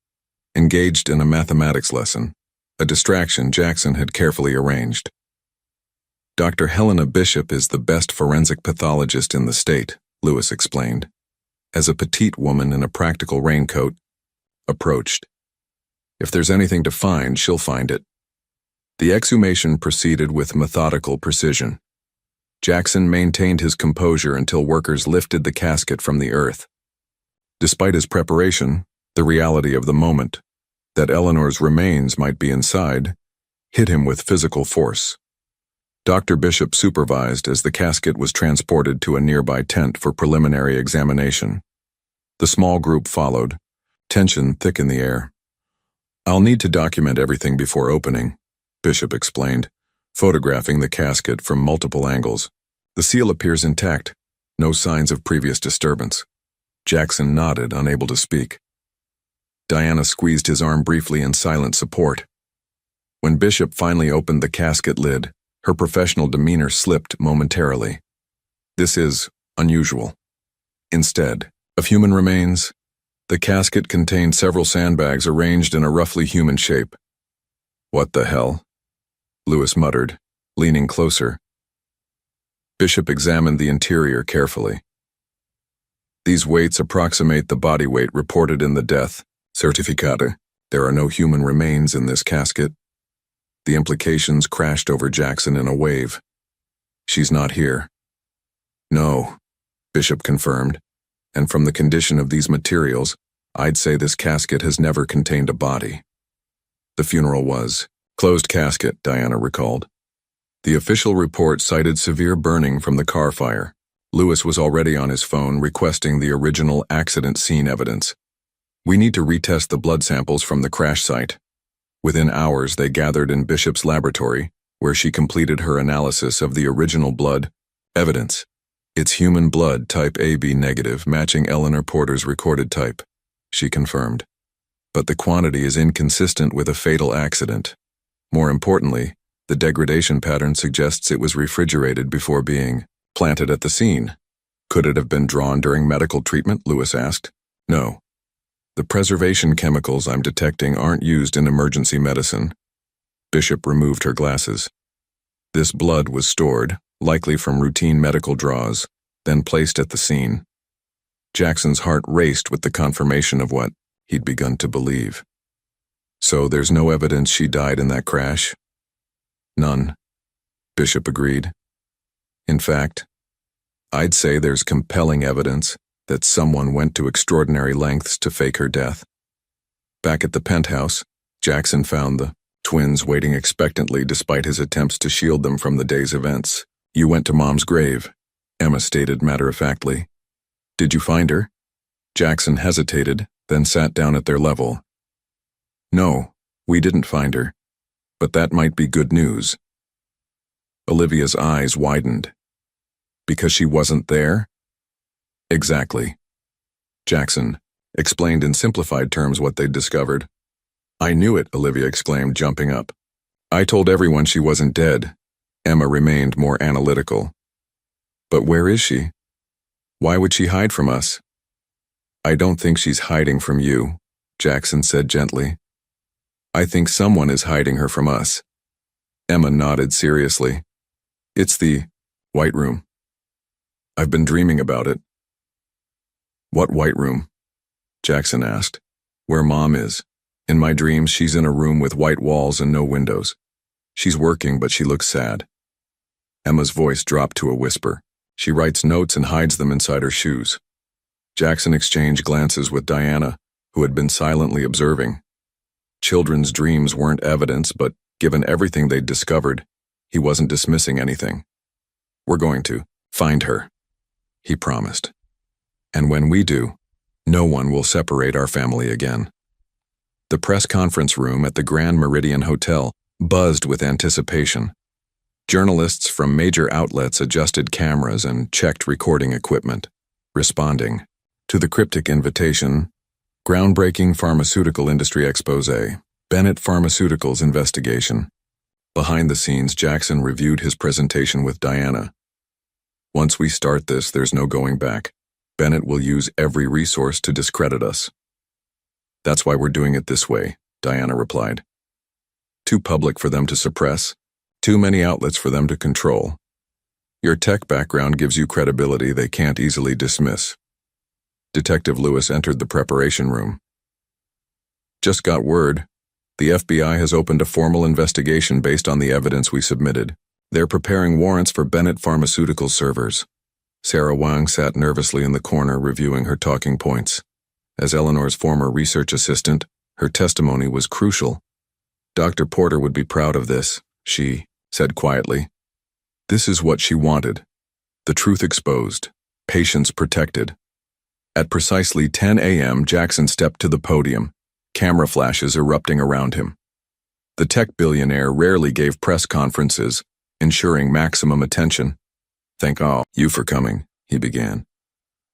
engaged in a mathematics lesson, a distraction Jackson had carefully arranged. Dr. Helena Bishop is the best forensic pathologist in the state, Lewis explained, as a petite woman in a practical raincoat approached. If there's anything to find, she'll find it. The exhumation proceeded with methodical precision. Jackson maintained his composure until workers lifted the casket from the earth. Despite his preparation, the reality of the moment, that Eleanor's remains might be inside, hit him with physical force. Dr. Bishop supervised as the casket was transported to a nearby tent for preliminary examination. The small group followed, tension thick in the air. "I'll need to document everything before opening," Bishop explained, photographing the casket from multiple angles. "The seal appears intact, no signs of previous disturbance." Jackson nodded, unable to speak. Diana squeezed his arm briefly in silent support. When Bishop finally opened the casket lid, her professional demeanor slipped momentarily. "This is unusual. Instead of human remains, the casket contained several sandbags arranged in a roughly human shape." "What the hell?" Lewis muttered, leaning closer. Bishop examined the interior carefully. "These weights approximate the body weight reported in the death certificate. There are no human remains in this casket." The implications crashed over Jackson in a wave. "She's not here." "No," Bishop confirmed, "and from the condition of these materials, I'd say this casket has never contained a body." The funeral was closed casket, Diana recalled. The official report cited severe burning from the car fire. Lewis was already on his phone requesting the original accident scene evidence. "We need to retest the blood samples from the crash site." Within hours, they gathered in Bishop's laboratory, where she completed her analysis of the original blood evidence. "It's human blood type AB negative, matching Eleanor Porter's recorded type," she confirmed. "But the quantity is inconsistent with a fatal accident. More importantly, the degradation pattern suggests it was refrigerated before being planted at the scene." "Could it have been drawn during medical treatment?" Lewis asked. "No. The preservation chemicals I'm detecting aren't used in emergency medicine." Bishop removed her glasses. "This blood was stored, likely from routine medical draws, then placed at the scene." Jackson's heart raced with the confirmation of what he'd begun to believe. "So there's no evidence she died in that crash?" "None," Bishop agreed. "In fact, I'd say there's compelling evidence that someone went to extraordinary lengths to fake her death." Back at the penthouse, Jackson found the twins waiting expectantly despite his attempts to shield them from the day's events. "You went to Mom's grave," Emma stated matter-of-factly. "Did you find her?" Jackson hesitated, then sat down at their level. "No, we didn't find her. But that might be good news." Olivia's eyes widened. "Because she wasn't there?" "Exactly." Jackson explained in simplified terms what they'd discovered. "I knew it," Olivia exclaimed, jumping up. "I told everyone she wasn't dead." Emma remained more analytical. "But where is she? Why would she hide from us?" "I don't think she's hiding from you," Jackson said gently. "I think someone is hiding her from us." Emma nodded seriously. It's the White Room. I've been dreaming about it. What White Room? Jackson asked. Where Mom is. In my dreams, she's in a room with white walls and no windows. She's working, but she looks sad. Emma's voice dropped to a whisper. She writes notes and hides them inside her shoes. Jackson exchanged glances with Diana, who had been silently observing. Children's dreams weren't evidence, but given everything they'd discovered, he wasn't dismissing anything. We're going to find her, he promised. And when we do, no one will separate our family again. The press conference room at the Grand Meridian Hotel buzzed with anticipation. Journalists from major outlets adjusted cameras and checked recording equipment, responding to the cryptic invitation, Groundbreaking Pharmaceutical Industry Expose, Bennett Pharmaceuticals Investigation. Behind the scenes, Jackson reviewed his presentation with Diana. Once we start this, there's no going back. Bennett will use every resource to discredit us. That's why we're doing it this way, Diana replied. Too public for them to suppress, too many outlets for them to control. Your tech background gives you credibility they can't easily dismiss. Detective Lewis entered the preparation room. Just got word. The FBI has opened a formal investigation based on the evidence we submitted. They're preparing warrants for Bennett Pharmaceutical servers. Sarah Wang sat nervously in the corner reviewing her talking points. As Eleanor's former research assistant, her testimony was crucial. Dr. Porter would be proud of this, she said quietly. This is what she wanted. The truth exposed, patients protected. At precisely 10 a.m., Jackson stepped to the podium, camera flashes erupting around him. The tech billionaire rarely gave press conferences, ensuring maximum attention. Thank all you for coming, he began.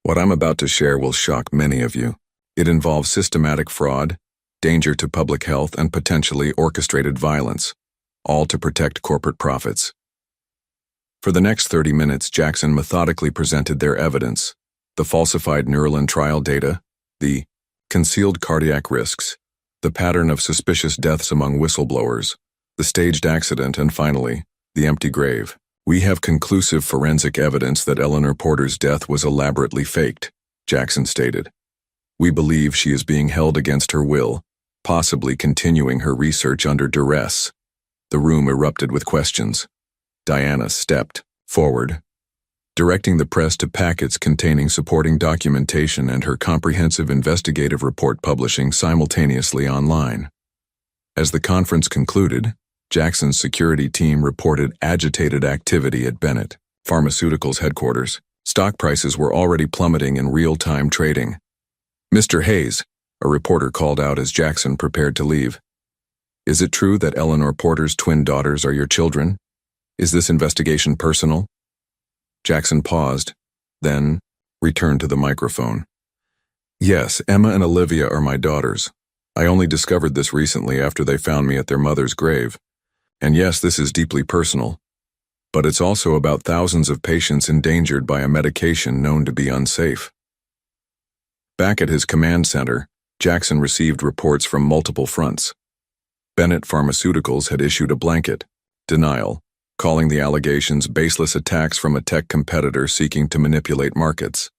What I'm about to share will shock many of you. It involves systematic fraud, danger to public health, and potentially orchestrated violence, all to protect corporate profits. For the next 30 minutes, Jackson methodically presented their evidence, the falsified Neuralin trial data, the concealed cardiac risks, the pattern of suspicious deaths among whistleblowers, the staged accident, and finally, the empty grave. We have conclusive forensic evidence that Eleanor Porter's death was elaborately faked, Jackson stated. We believe she is being held against her will, possibly continuing her research under duress. The room erupted with questions. Diana stepped forward, directing the press to packets containing supporting documentation and her comprehensive investigative report publishing simultaneously online. As the conference concluded, Jackson's security team reported agitated activity at Bennett Pharmaceuticals headquarters. Stock prices were already plummeting in real-time trading. Mr. Hayes, a reporter called out as Jackson prepared to leave. Is it true that Eleanor Porter's twin daughters are your children? Is this investigation personal? Jackson paused, then returned to the microphone. Yes, Emma and Olivia are my daughters. I only discovered this recently after they found me at their mother's grave. And yes, this is deeply personal. But it's also about thousands of patients endangered by a medication known to be unsafe. Back at his command center, Jackson received reports from multiple fronts. Bennett Pharmaceuticals had issued a blanket denial, calling the allegations baseless attacks from a tech competitor seeking to manipulate markets.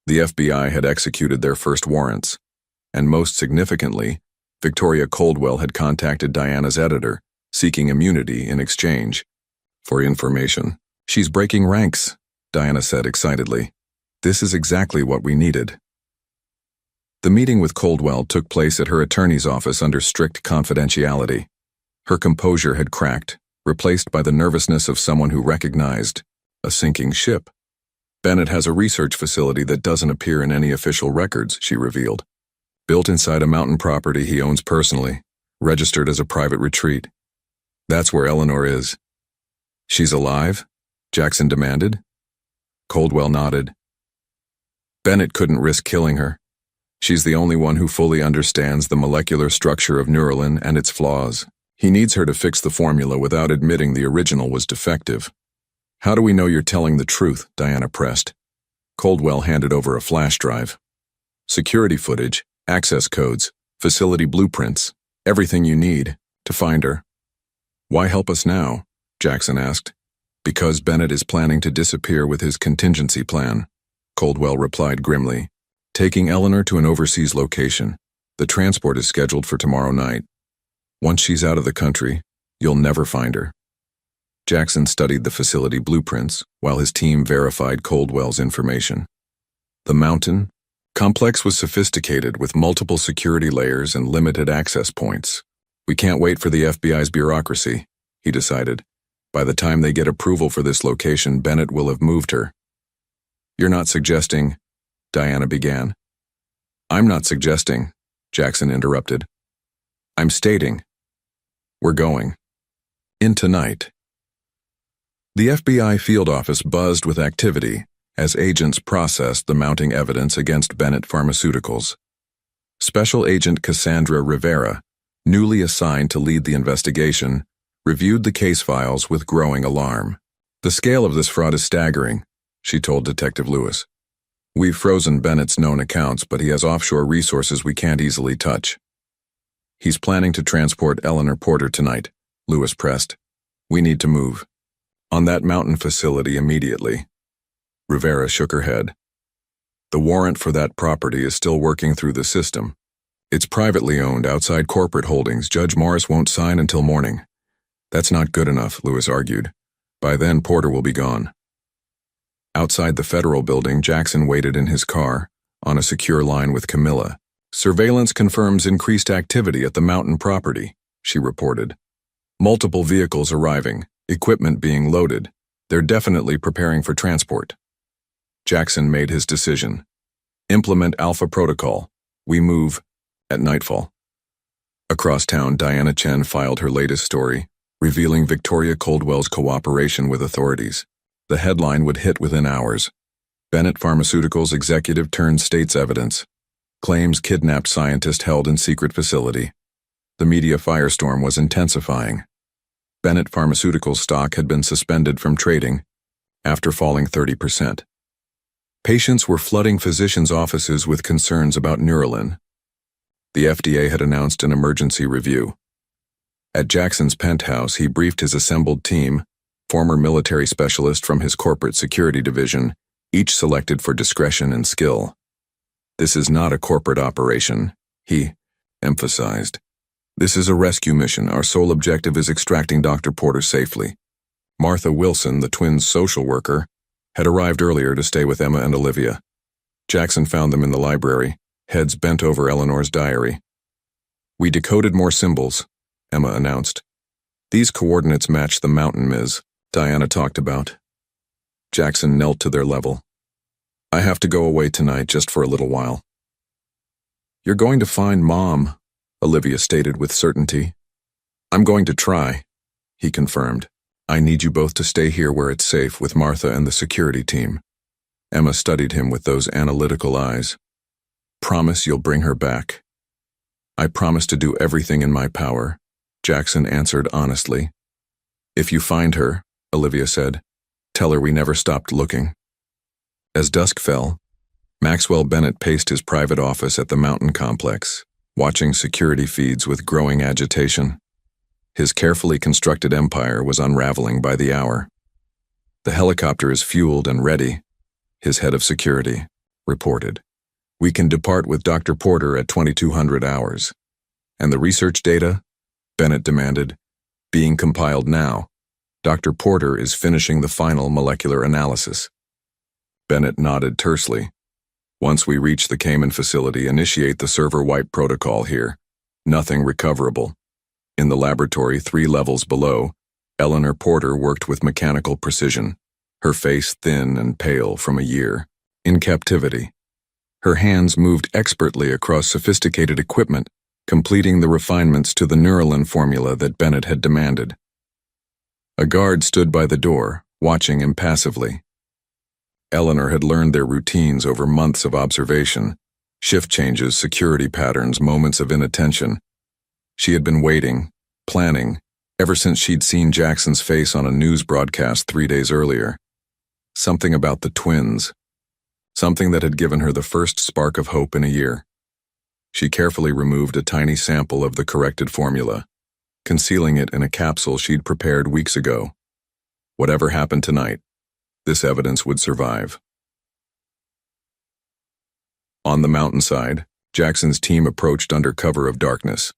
The FBI had executed their first warrants, and most significantly, Victoria Coldwell had contacted Diana's editor, seeking immunity in exchange for information. She's breaking ranks, Diana said excitedly. This is exactly what we needed. The meeting with Coldwell took place at her attorney's office under strict confidentiality. Her composure had cracked, replaced by the nervousness of someone who recognized a sinking ship. Bennett has a research facility that doesn't appear in any official records, she revealed. Built inside a mountain property he owns personally, registered as a private retreat. That's where Eleanor is. She's alive? Jackson demanded. Coldwell nodded. Bennett couldn't risk killing her. She's the only one who fully understands the molecular structure of Neuralin and its flaws. He needs her to fix the formula without admitting the original was defective. How do we know you're telling the truth? Diana pressed. Coldwell handed over a flash drive. Security footage, access codes, facility blueprints, everything you need to find her. Why help us now? Jackson asked. Because Bennett is planning to disappear with his contingency plan, Coldwell replied grimly. Taking Eleanor to an overseas location. The transport is scheduled for tomorrow night. Once she's out of the country, you'll never find her. Jackson studied the facility blueprints while his team verified Coldwell's information. The mountain complex was sophisticated with multiple security layers and limited access points. We can't wait for the FBI's bureaucracy, he decided. By the time they get approval for this location, Bennett will have moved her. You're not suggesting, Diana began. I'm not suggesting, Jackson interrupted. I'm stating. We're going. In tonight. The FBI field office buzzed with activity as agents processed the mounting evidence against Bennett Pharmaceuticals. Special Agent Cassandra Rivera, newly assigned to lead the investigation, reviewed the case files with growing alarm. The scale of this fraud is staggering, she told Detective Lewis. We've frozen Bennett's known accounts, but he has offshore resources we can't easily touch. He's planning to transport Eleanor Porter tonight, Lewis pressed. We need to move. On that mountain facility immediately. Rivera shook her head. The warrant for that property is still working through the system. It's privately owned outside corporate holdings. Judge Morris won't sign until morning. That's not good enough, Lewis argued. By then, Porter will be gone. Outside the federal building, Jackson waited in his car, on a secure line with Camilla. Surveillance confirms increased activity at the mountain property, she reported. Multiple vehicles arriving, equipment being loaded. They're definitely preparing for transport. Jackson made his decision. Implement Alpha Protocol. We move at nightfall. Across town, Diana Chen filed her latest story, revealing Victoria Coldwell's cooperation with authorities. The headline would hit within hours. Bennett Pharmaceuticals executive turned state's evidence. Claims kidnapped scientist held in secret facility. The media firestorm was intensifying. Bennett Pharmaceuticals stock had been suspended from trading after falling 30%. Patients were flooding physicians' offices with concerns about Neuralin. The FDA had announced an emergency review. At Jackson's penthouse, he briefed his assembled team, former military specialist from his corporate security division, each selected for discretion and skill. This is not a corporate operation, he emphasized. This is a rescue mission. Our sole objective is extracting Dr. Porter safely. Martha Wilson, the twins' social worker, had arrived earlier to stay with Emma and Olivia. Jackson found them in the library, heads bent over Eleanor's diary. We decoded more symbols, Emma announced. These coordinates match the mountain Ms. Diana talked about. Jackson knelt to their level. I have to go away tonight just for a little while. You're going to find Mom, Olivia stated with certainty. I'm going to try, he confirmed. I need you both to stay here where it's safe with Martha and the security team. Emma studied him with those analytical eyes. Promise you'll bring her back. I promise to do everything in my power, Jackson answered honestly. If you find her, Olivia said, tell her we never stopped looking. As dusk fell, Maxwell Bennett paced his private office at the mountain complex, watching security feeds with growing agitation. His carefully constructed empire was unraveling by the hour. The helicopter is fueled and ready, his head of security reported. We can depart with Dr. Porter at 2200 hours. And the research data? Bennett demanded. Being compiled now. Dr. Porter is finishing the final molecular analysis. Bennett nodded tersely. Once we reach the Cayman facility, initiate the server wipe protocol here. Nothing recoverable. In the laboratory 3 levels below, Eleanor Porter worked with mechanical precision, her face thin and pale from a year, in captivity. Her hands moved expertly across sophisticated equipment, completing the refinements to the Neuralin formula that Bennett had demanded. A guard stood by the door, watching impassively. Eleanor had learned their routines over months of observation, shift changes, security patterns, moments of inattention. She had been waiting, planning, ever since she'd seen Jackson's face on a news broadcast 3 days earlier. Something about the twins. Something that had given her the first spark of hope in a year. She carefully removed a tiny sample of the corrected formula. concealing it in a capsule she'd prepared weeks ago. Whatever happened tonight, this evidence would survive. On the mountainside, Jackson's team approached under cover of darkness.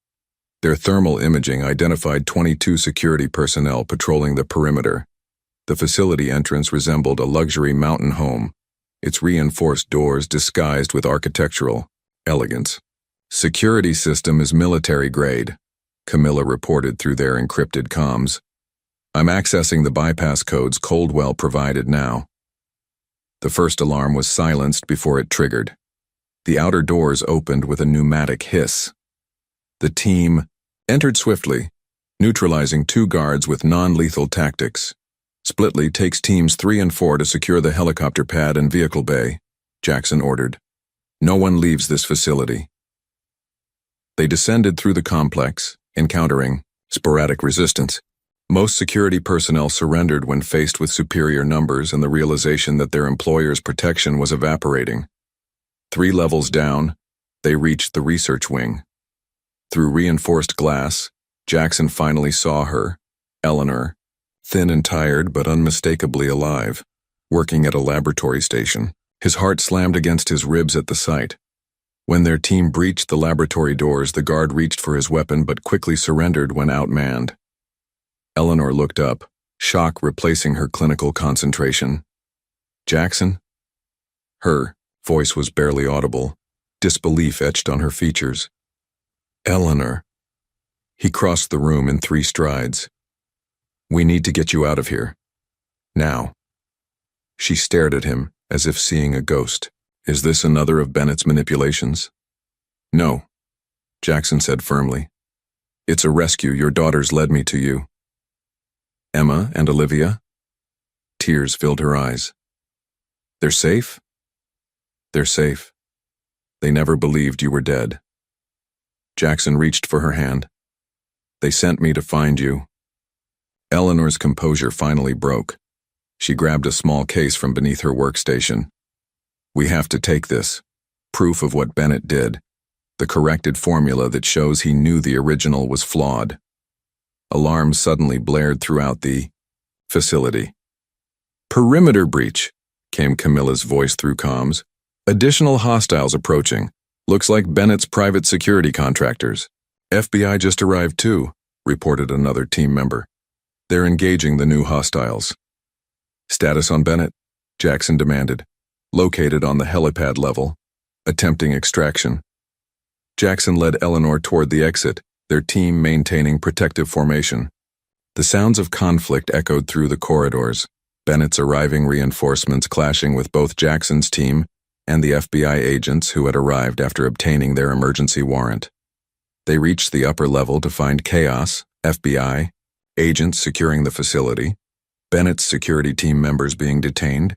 Their thermal imaging identified 22 security personnel patrolling the perimeter. The facility entrance resembled a luxury mountain home, its reinforced doors disguised with architectural elegance. "Security system is military grade," Camilla reported through their encrypted comms. "I'm accessing the bypass codes Coldwell provided now." The first alarm was silenced before it triggered. The outer doors opened with a pneumatic hiss. The team entered swiftly, neutralizing 2 guards with non-lethal tactics. "Splitly takes teams 3 and 4 to secure the helicopter pad and vehicle bay," Jackson ordered. "No one leaves this facility." They descended through the complex, encountering sporadic resistance. Most security personnel surrendered when faced with superior numbers and the realization that their employer's protection was evaporating. 3 levels down, they reached the research wing. Through reinforced glass, Jackson finally saw her, Eleanor, thin and tired but unmistakably alive, working at a laboratory station. His heart slammed against his ribs at the sight. When their team breached the laboratory doors, the guard reached for his weapon but quickly surrendered when outmanned. Eleanor looked up, shock replacing her clinical concentration. "Jackson?" Her voice was barely audible, disbelief etched on her features. "Eleanor." He crossed the room in 3 strides. "We need to get you out of here. Now." She stared at him as if seeing a ghost. "Is this another of Bennett's manipulations?" "No," Jackson said firmly. "It's a rescue. Your daughters led me to you." "Emma and Olivia?" Tears filled her eyes. "They're safe?" "They're safe. They never believed you were dead." Jackson reached for her hand. "They sent me to find you." Eleanor's composure finally broke. She grabbed a small case from beneath her workstation. "We have to take this. Proof of what Bennett did. The corrected formula that shows he knew the original was flawed." Alarms suddenly blared throughout the facility. "Perimeter breach," came Camilla's voice through comms. "Additional hostiles approaching. Looks like Bennett's private security contractors." "FBI just arrived too," reported another team member. "They're engaging the new hostiles." "Status on Bennett?" Jackson demanded. "Located on the helipad level. Attempting extraction." Jackson led Eleanor toward the exit, their team maintaining protective formation. The sounds of conflict echoed through the corridors, Bennett's arriving reinforcements clashing with both Jackson's team and the FBI agents who had arrived after obtaining their emergency warrant. They reached the upper level to find chaos, FBI, agents securing the facility, Bennett's security team members being detained,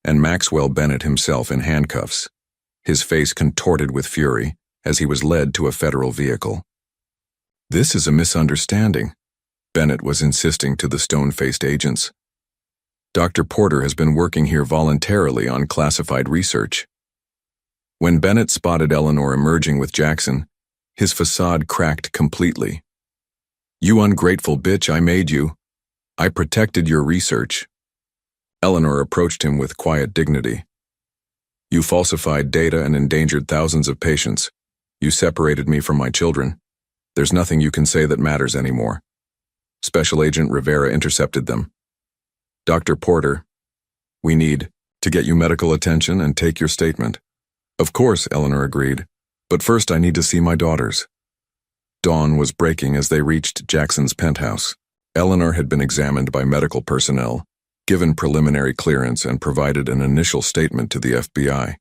and Maxwell Bennett himself in handcuffs, his face contorted with fury as he was led to a federal vehicle. "This is a misunderstanding," Bennett was insisting to the stone-faced agents. "Dr. Porter has been working here voluntarily on classified research." When Bennett spotted Eleanor emerging with Jackson, his facade cracked completely. "You ungrateful bitch, I made you. I protected your research." Eleanor approached him with quiet dignity. "You falsified data and endangered thousands of patients. You separated me from my children. There's nothing you can say that matters anymore." Special Agent Rivera intercepted them. "Dr. Porter, we need to get you medical attention and take your statement." "Of course," Eleanor agreed, "but first I need to see my daughters." Dawn was breaking as they reached Jackson's penthouse. Eleanor had been examined by medical personnel, given preliminary clearance, and provided an initial statement to the FBI.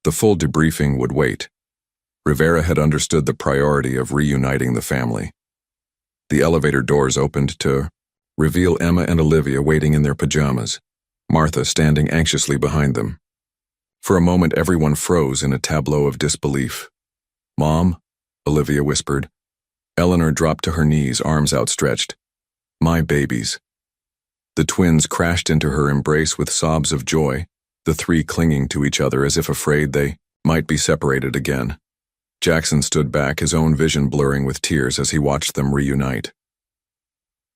The full debriefing would wait. Rivera had understood the priority of reuniting the family. The elevator doors opened to reveal Emma and Olivia waiting in their pajamas, Martha standing anxiously behind them. For a moment everyone froze in a tableau of disbelief. "Mom," Olivia whispered. Eleanor dropped to her knees, arms outstretched. "My babies." The twins crashed into her embrace with sobs of joy, the 3 clinging to each other as if afraid they might be separated again. Jackson stood back, his own vision blurring with tears as he watched them reunite.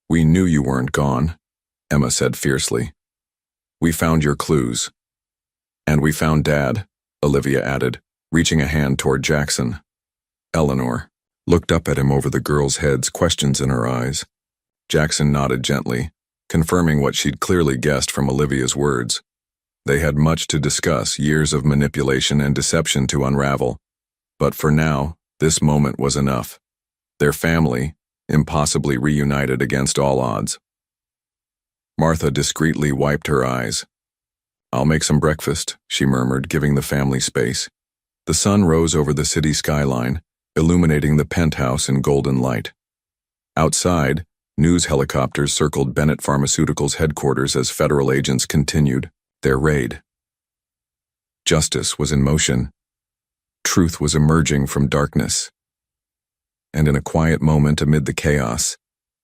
"We knew you weren't gone," Emma said fiercely. "We found your clues." "And we found Dad," Olivia added, reaching a hand toward Jackson. Eleanor looked up at him over the girls' heads, questions in her eyes. Jackson nodded gently, confirming what she'd clearly guessed from Olivia's words. They had much to discuss, years of manipulation and deception to unravel. But for now, this moment was enough. Their family, impossibly reunited against all odds. Martha discreetly wiped her eyes. "I'll make some breakfast," she murmured, giving the family space. The sun rose over the city skyline, illuminating the penthouse in golden light. Outside, news helicopters circled Bennett Pharmaceuticals' headquarters as federal agents continued their raid. Justice was in motion. Truth was emerging from darkness. And in a quiet moment amid the chaos,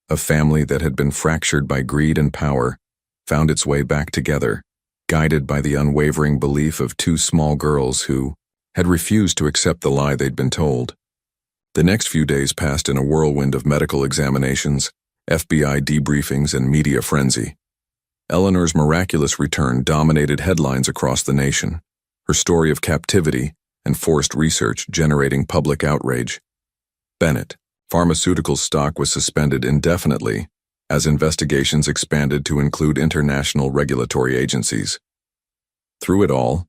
a family that had been fractured by greed and power found its way back together, guided by the unwavering belief of two small girls who had refused to accept the lie they'd been told. The next few days passed in a whirlwind of medical examinations, FBI debriefings, and media frenzy. Eleanor's miraculous return dominated headlines across the nation, her story of captivity and forced research generating public outrage. Bennett Pharmaceuticals stock was suspended indefinitely as investigations expanded to include international regulatory agencies. Through it all,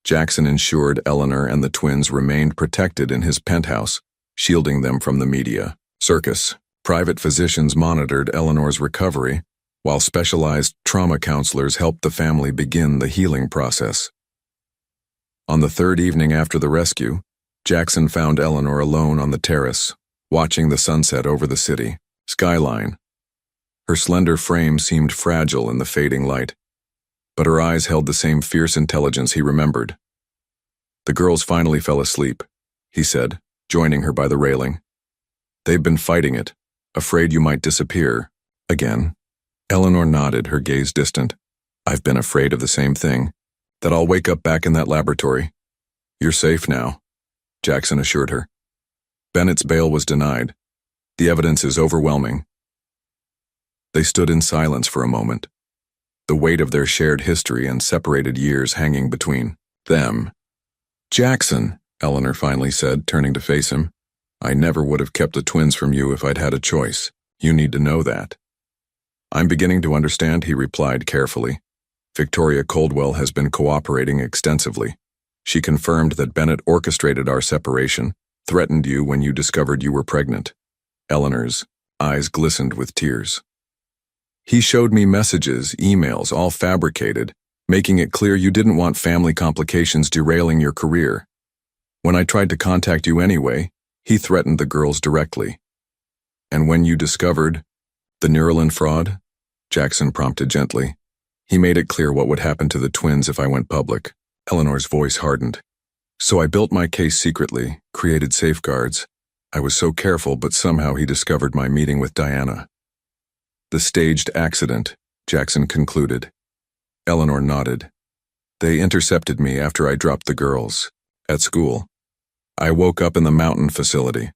Jackson ensured Eleanor and the twins remained protected in his penthouse, shielding them from the media circus. Private physicians monitored Eleanor's recovery, while specialized trauma counselors helped the family begin the healing process. On the third evening after the rescue, Jackson found Eleanor alone on the terrace, watching the sunset over the city skyline. Her slender frame seemed fragile in the fading light, but her eyes held the same fierce intelligence he remembered. "The girls finally fell asleep," he said, joining her by the railing. "They've been fighting it, afraid you might disappear again." Eleanor nodded, her gaze distant. "I've been afraid of the same thing, that I'll wake up back in that laboratory." "You're safe now," Jackson assured her. "Bennett's bail was denied. The evidence is overwhelming." They stood in silence for a moment, the weight of their shared history and separated years hanging between them. "Jackson," Eleanor finally said, turning to face him, "I never would have kept the twins from you if I'd had a choice. You need to know that." "I'm beginning to understand," he replied carefully. "Victoria Coldwell has been cooperating extensively. She confirmed that Bennett orchestrated our separation, threatened you when you discovered you were pregnant." Eleanor's eyes glistened with tears. "He showed me messages, emails, all fabricated, making it clear you didn't want family complications derailing your career. When I tried to contact you anyway, he threatened the girls directly." "And when you discovered the Neuralin fraud?" Jackson prompted gently. "He made it clear what would happen to the twins if I went public." Eleanor's voice hardened. "So I built my case secretly, created safeguards. I was so careful, but somehow he discovered my meeting with Diana." "The staged accident," Jackson concluded. Eleanor nodded. "They intercepted me after I dropped the girls at school. I woke up in the mountain facility.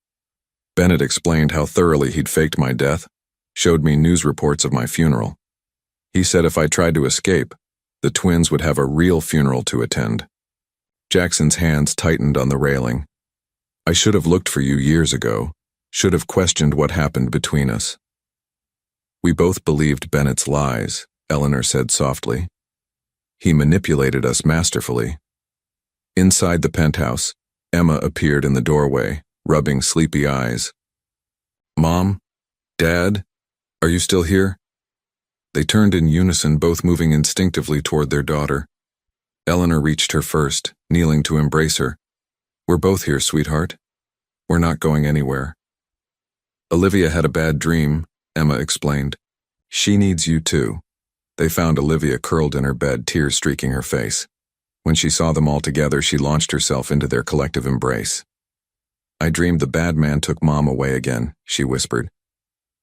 Bennett explained how thoroughly he'd faked my death, showed me news reports of my funeral. He said if I tried to escape, the twins would have a real funeral to attend." Jackson's hands tightened on the railing. "I should have looked for you years ago, should have questioned what happened between us." "We both believed Bennett's lies," Eleanor said softly. "He manipulated us masterfully." Inside the penthouse, Emma appeared in the doorway, rubbing sleepy eyes. "Mom? Dad? Are you still here?" They turned in unison, both moving instinctively toward their daughter. Eleanor reached her first, kneeling to embrace her. "We're both here, sweetheart. We're not going anywhere." "Olivia had a bad dream," Emma explained. "She needs you too." They found Olivia curled in her bed, tears streaking her face. When she saw them all together, she launched herself into their collective embrace. "I dreamed the bad man took Mom away again," she whispered.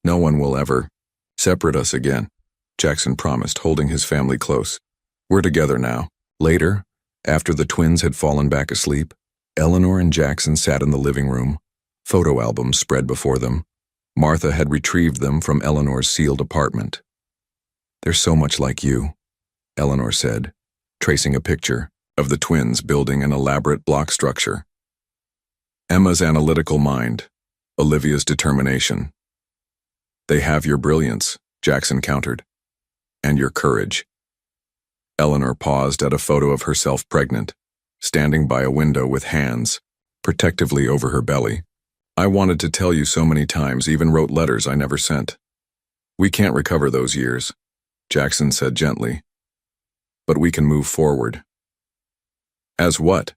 "No one will ever separate us again," Jackson promised, holding his family close. "We're together now." Later, after the twins had fallen back asleep, Eleanor and Jackson sat in the living room, photo albums spread before them. Martha had retrieved them from Eleanor's sealed apartment. "They're so much like you," Eleanor said, tracing a picture of the twins building an elaborate block structure. Emma's analytical mind, Olivia's determination. "They have your brilliance," Jackson countered, "and your courage." Eleanor paused at a photo of herself pregnant, standing by a window with hands protectively over her belly. "I wanted to tell you so many times, even wrote letters I never sent." "We can't recover those years," Jackson said gently, "but we can move forward." "As what?"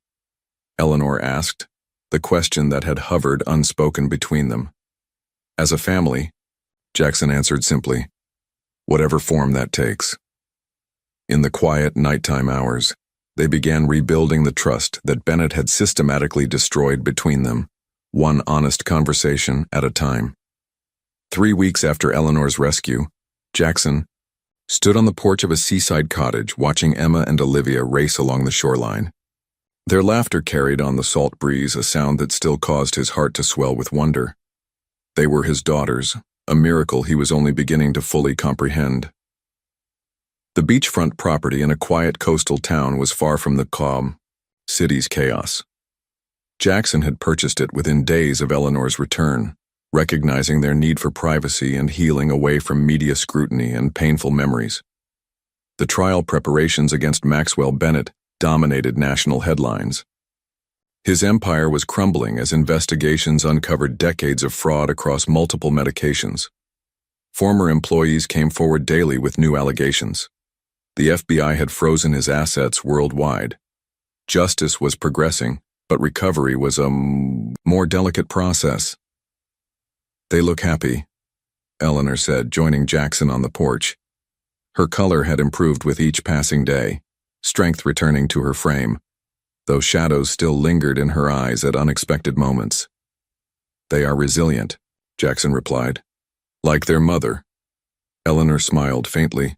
Eleanor asked, the question that had hovered unspoken between them. "As a family," Jackson answered simply, "whatever form that takes." In the quiet nighttime hours, they began rebuilding the trust that Bennett had systematically destroyed between them, one honest conversation at a time. 3 weeks after Eleanor's rescue, Jackson stood on the porch of a seaside cottage watching Emma and Olivia race along the shoreline. Their laughter carried on the salt breeze, a sound that still caused his heart to swell with wonder. They were his daughters, a miracle he was only beginning to fully comprehend. The beachfront property in a quiet coastal town was far from the calm city's chaos. Jackson had purchased it within days of Eleanor's return, recognizing their need for privacy and healing away from media scrutiny and painful memories. The trial preparations against Maxwell Bennett dominated national headlines. His empire was crumbling as investigations uncovered decades of fraud across multiple medications. Former employees came forward daily with new allegations. The FBI had frozen his assets worldwide. Justice was progressing, but recovery was a more delicate process. "They look happy," Eleanor said, joining Jackson on the porch. Her color had improved with each passing day, strength returning to her frame, though shadows still lingered in her eyes at unexpected moments. "They are resilient," Jackson replied. "Like their mother." Eleanor smiled faintly.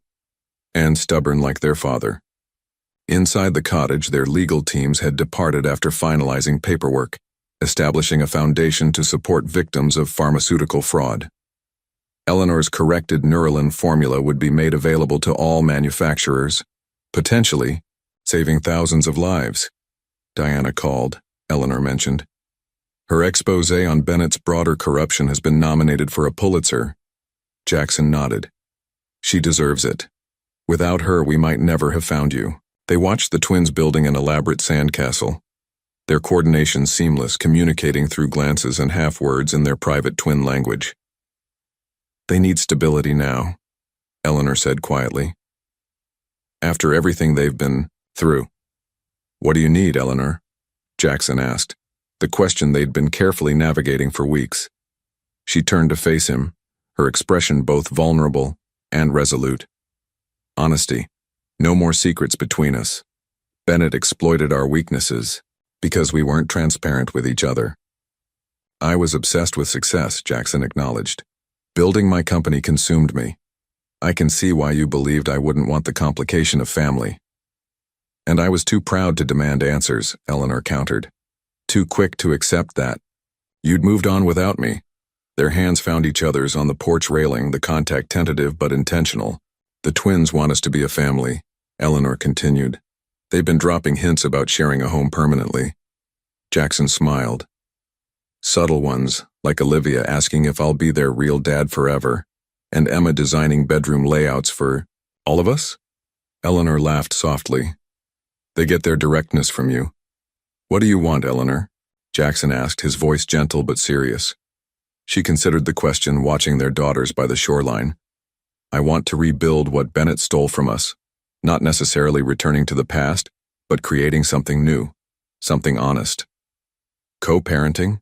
"And stubborn like their father." Inside the cottage, their legal teams had departed after finalizing paperwork, establishing a foundation to support victims of pharmaceutical fraud. Eleanor's corrected Neuralin formula would be made available to all manufacturers, potentially saving thousands of lives. Diana called, Eleanor mentioned. Her expose on Bennett's broader corruption has been nominated for a Pulitzer. Jackson nodded. "She deserves it. Without her, we might never have found you." They watched the twins building an elaborate sandcastle, their coordination seamless, communicating through glances and half-words in their private twin language. "They need stability now," Eleanor said quietly. "After everything they've been through." "What do you need, Eleanor?" Jackson asked, the question they'd been carefully navigating for weeks. She turned to face him, her expression both vulnerable and resolute. "Honesty. No more secrets between us. Bennett exploited our weaknesses because we weren't transparent with each other." "I was obsessed with success," Jackson acknowledged. "Building my company consumed me. I can see why you believed I wouldn't want the complication of family." "And I was too proud to demand answers," Eleanor countered. "Too quick to accept that you'd moved on without me." Their hands found each other's on the porch railing, the contact tentative but intentional. "The twins want us to be a family," Eleanor continued. "They've been dropping hints about sharing a home permanently." Jackson smiled. "Subtle ones, like Olivia asking if I'll be their real dad forever, and Emma designing bedroom layouts for all of us?" Eleanor laughed softly. "They get their directness from you." "What do you want, Eleanor?" Jackson asked, his voice gentle but serious. She considered the question, watching their daughters by the shoreline. "I want to rebuild what Bennett stole from us, not necessarily returning to the past, but creating something new, something honest." "Co-parenting?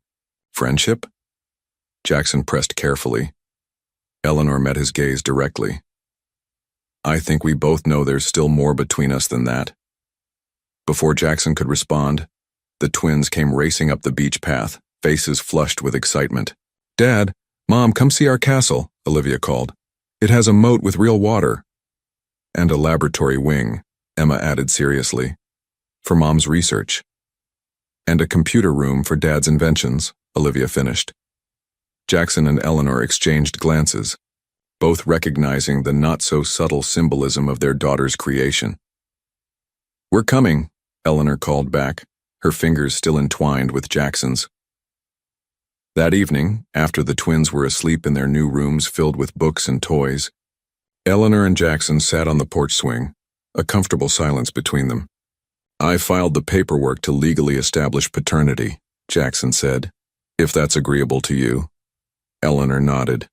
Friendship?" Jackson pressed carefully. Eleanor met his gaze directly. "I think we both know there's still more between us than that." Before Jackson could respond, the twins came racing up the beach path, faces flushed with excitement. "Dad, Mom, come see our castle," Olivia called. "It has a moat with real water." "And a laboratory wing," Emma added seriously, "for Mom's research." And a computer room for Dad's inventions, Olivia finished. Jackson and Eleanor exchanged glances, both recognizing the not-so-subtle symbolism of their daughter's creation. "We're coming," Eleanor called back, her fingers still entwined with Jackson's. That evening, after the twins were asleep in their new rooms filled with books and toys, Eleanor and Jackson sat on the porch swing, a comfortable silence between them. "I filed the paperwork to legally establish paternity," Jackson said. "If that's agreeable to you." Eleanor nodded.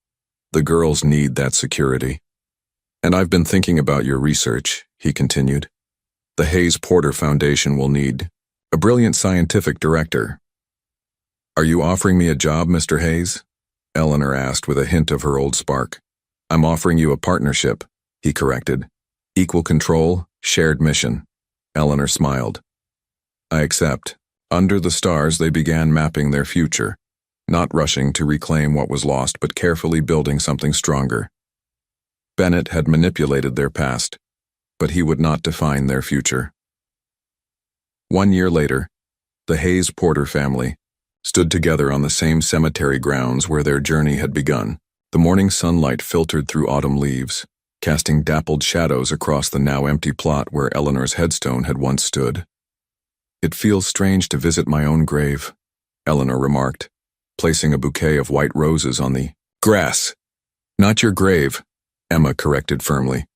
"The girls need that security." "And I've been thinking about your research," he continued. "The Hayes Porter Foundation will need a brilliant scientific director." "Are you offering me a job, Mr. Hayes?" Eleanor asked with a hint of her old spark. "I'm offering you a partnership," he corrected. "Equal control, shared mission." Eleanor smiled. "I accept." Under the stars, they began mapping their future, not rushing to reclaim what was lost but carefully building something stronger. Bennett had manipulated their past, but he would not define their future. 1 year later, the Hayes Porter family stood together on the same cemetery grounds where their journey had begun. The morning sunlight filtered through autumn leaves, casting dappled shadows across the now empty plot where Eleanor's headstone had once stood. "It feels strange to visit my own grave," Eleanor remarked, placing a bouquet of white roses on the grass. "Not your grave," Emma corrected firmly.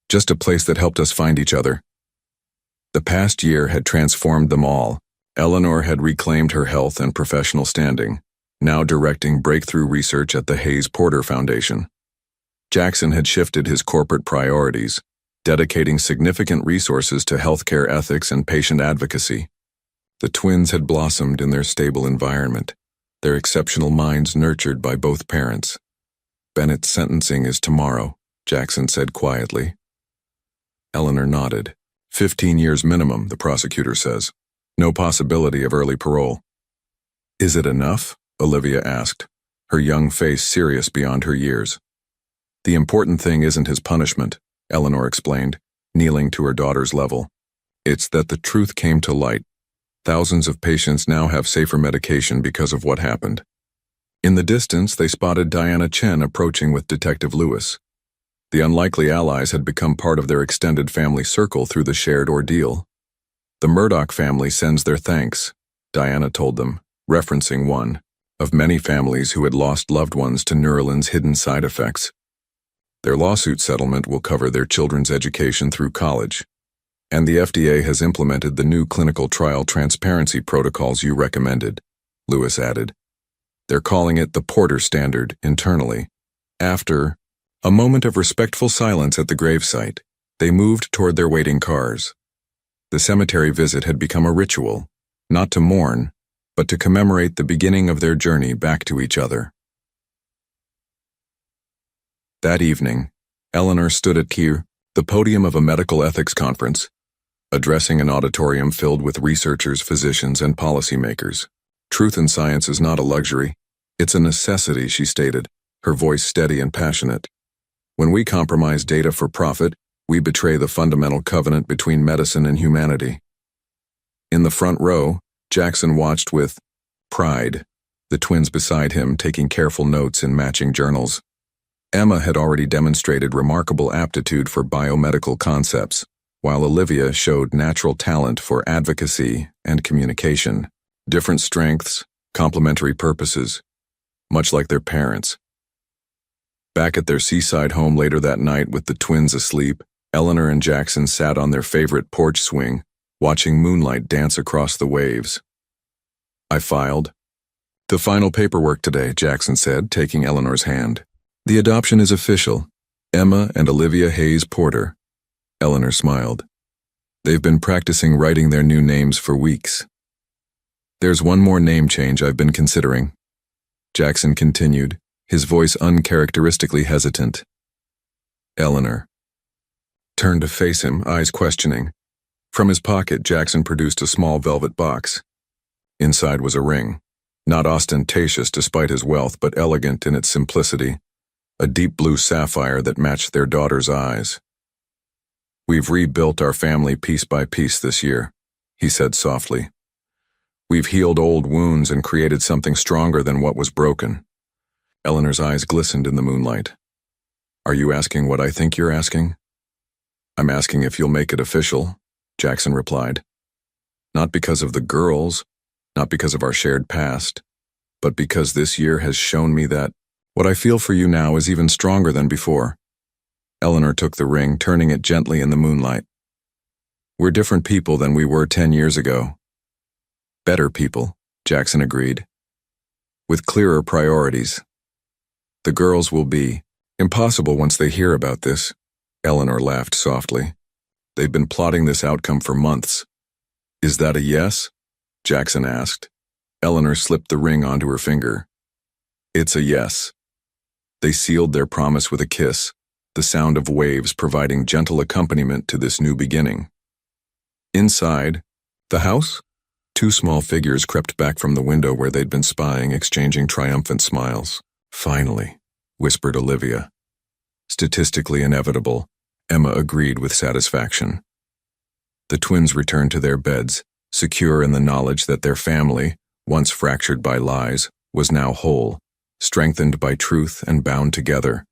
"Just a place that helped us find each other." The past year had transformed them all. Eleanor had reclaimed her health and professional standing, now directing breakthrough research at the Hayes Porter Foundation. Jackson had shifted his corporate priorities, dedicating significant resources to healthcare ethics and patient advocacy. The twins had blossomed in their stable environment, their exceptional minds nurtured by both parents. "Bennett's sentencing is tomorrow," Jackson said quietly. Eleanor nodded. 15 years minimum, the prosecutor says. No possibility of early parole. "Is it enough?" Olivia asked, her young face serious beyond her years. "The important thing isn't his punishment," Eleanor explained, kneeling to her daughter's level. "It's that the truth came to light. Thousands of patients now have safer medication because of what happened." In the distance, they spotted Diana Chen approaching with Detective Lewis. The unlikely allies had become part of their extended family circle through the shared ordeal. "The Murdoch family sends their thanks," Diana told them, referencing one of many families who had lost loved ones to Neuralin's hidden side effects. "Their lawsuit settlement will cover their children's education through college. And the FDA has implemented the new clinical trial transparency protocols you recommended," Lewis added. "They're calling it the Porter Standard internally." After a moment of respectful silence at the gravesite, they moved toward their waiting cars. The cemetery visit had become a ritual, not to mourn, but to commemorate the beginning of their journey back to each other. That evening, Eleanor stood at the podium of a medical ethics conference, addressing an auditorium filled with researchers, physicians, and policymakers. "Truth in science is not a luxury. It's a necessity," she stated, her voice steady and passionate. "When we compromise data for profit, we betray the fundamental covenant between medicine and humanity." In the front row, Jackson watched with pride, the twins beside him taking careful notes in matching journals. Emma had already demonstrated remarkable aptitude for biomedical concepts, while Olivia showed natural talent for advocacy and communication. Different strengths, complementary purposes, much like their parents. Back at their seaside home later that night with the twins asleep, Eleanor and Jackson sat on their favorite porch swing, watching moonlight dance across the waves. "I filed the final paperwork today," Jackson said, taking Eleanor's hand. "The adoption is official. Emma and Olivia Hayes Porter." Eleanor smiled. "They've been practicing writing their new names for weeks." "There's one more name change I've been considering," Jackson continued, his voice uncharacteristically hesitant. Eleanor turned to face him, eyes questioning. From his pocket, Jackson produced a small velvet box. Inside was a ring, not ostentatious despite his wealth, but elegant in its simplicity, a deep blue sapphire that matched their daughter's eyes. "We've rebuilt our family piece by piece this year," he said softly. We've healed old wounds and created something stronger than what was broken. Eleanor's eyes glistened in the moonlight. Are you asking what I think you're asking? I'm asking if you'll make it official, Jackson replied. Not because of the girls, not because of our shared past, but because this year has shown me that what I feel for you now is even stronger than before. Eleanor took the ring, turning it gently in the moonlight. We're different people than we were 10 years ago. Better people, Jackson agreed. With clearer priorities. The girls will be impossible once they hear about this. Eleanor laughed softly. They've been plotting this outcome for months. Is that a yes? Jackson asked. Eleanor slipped the ring onto her finger. It's a yes. They sealed their promise with a kiss, the sound of waves providing gentle accompaniment to this new beginning. Inside the house, two small figures crept back from the window where they'd been spying, exchanging triumphant smiles. Finally, whispered Olivia. Statistically inevitable, Emma agreed with satisfaction. The twins returned to their beds, secure in the knowledge that their family, once fractured by lies, was now whole, strengthened by truth and bound together,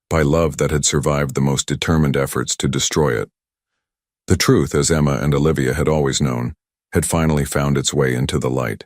by love that had survived the most determined efforts to destroy it. The truth, as Emma and Olivia had always known, had finally found its way into the light.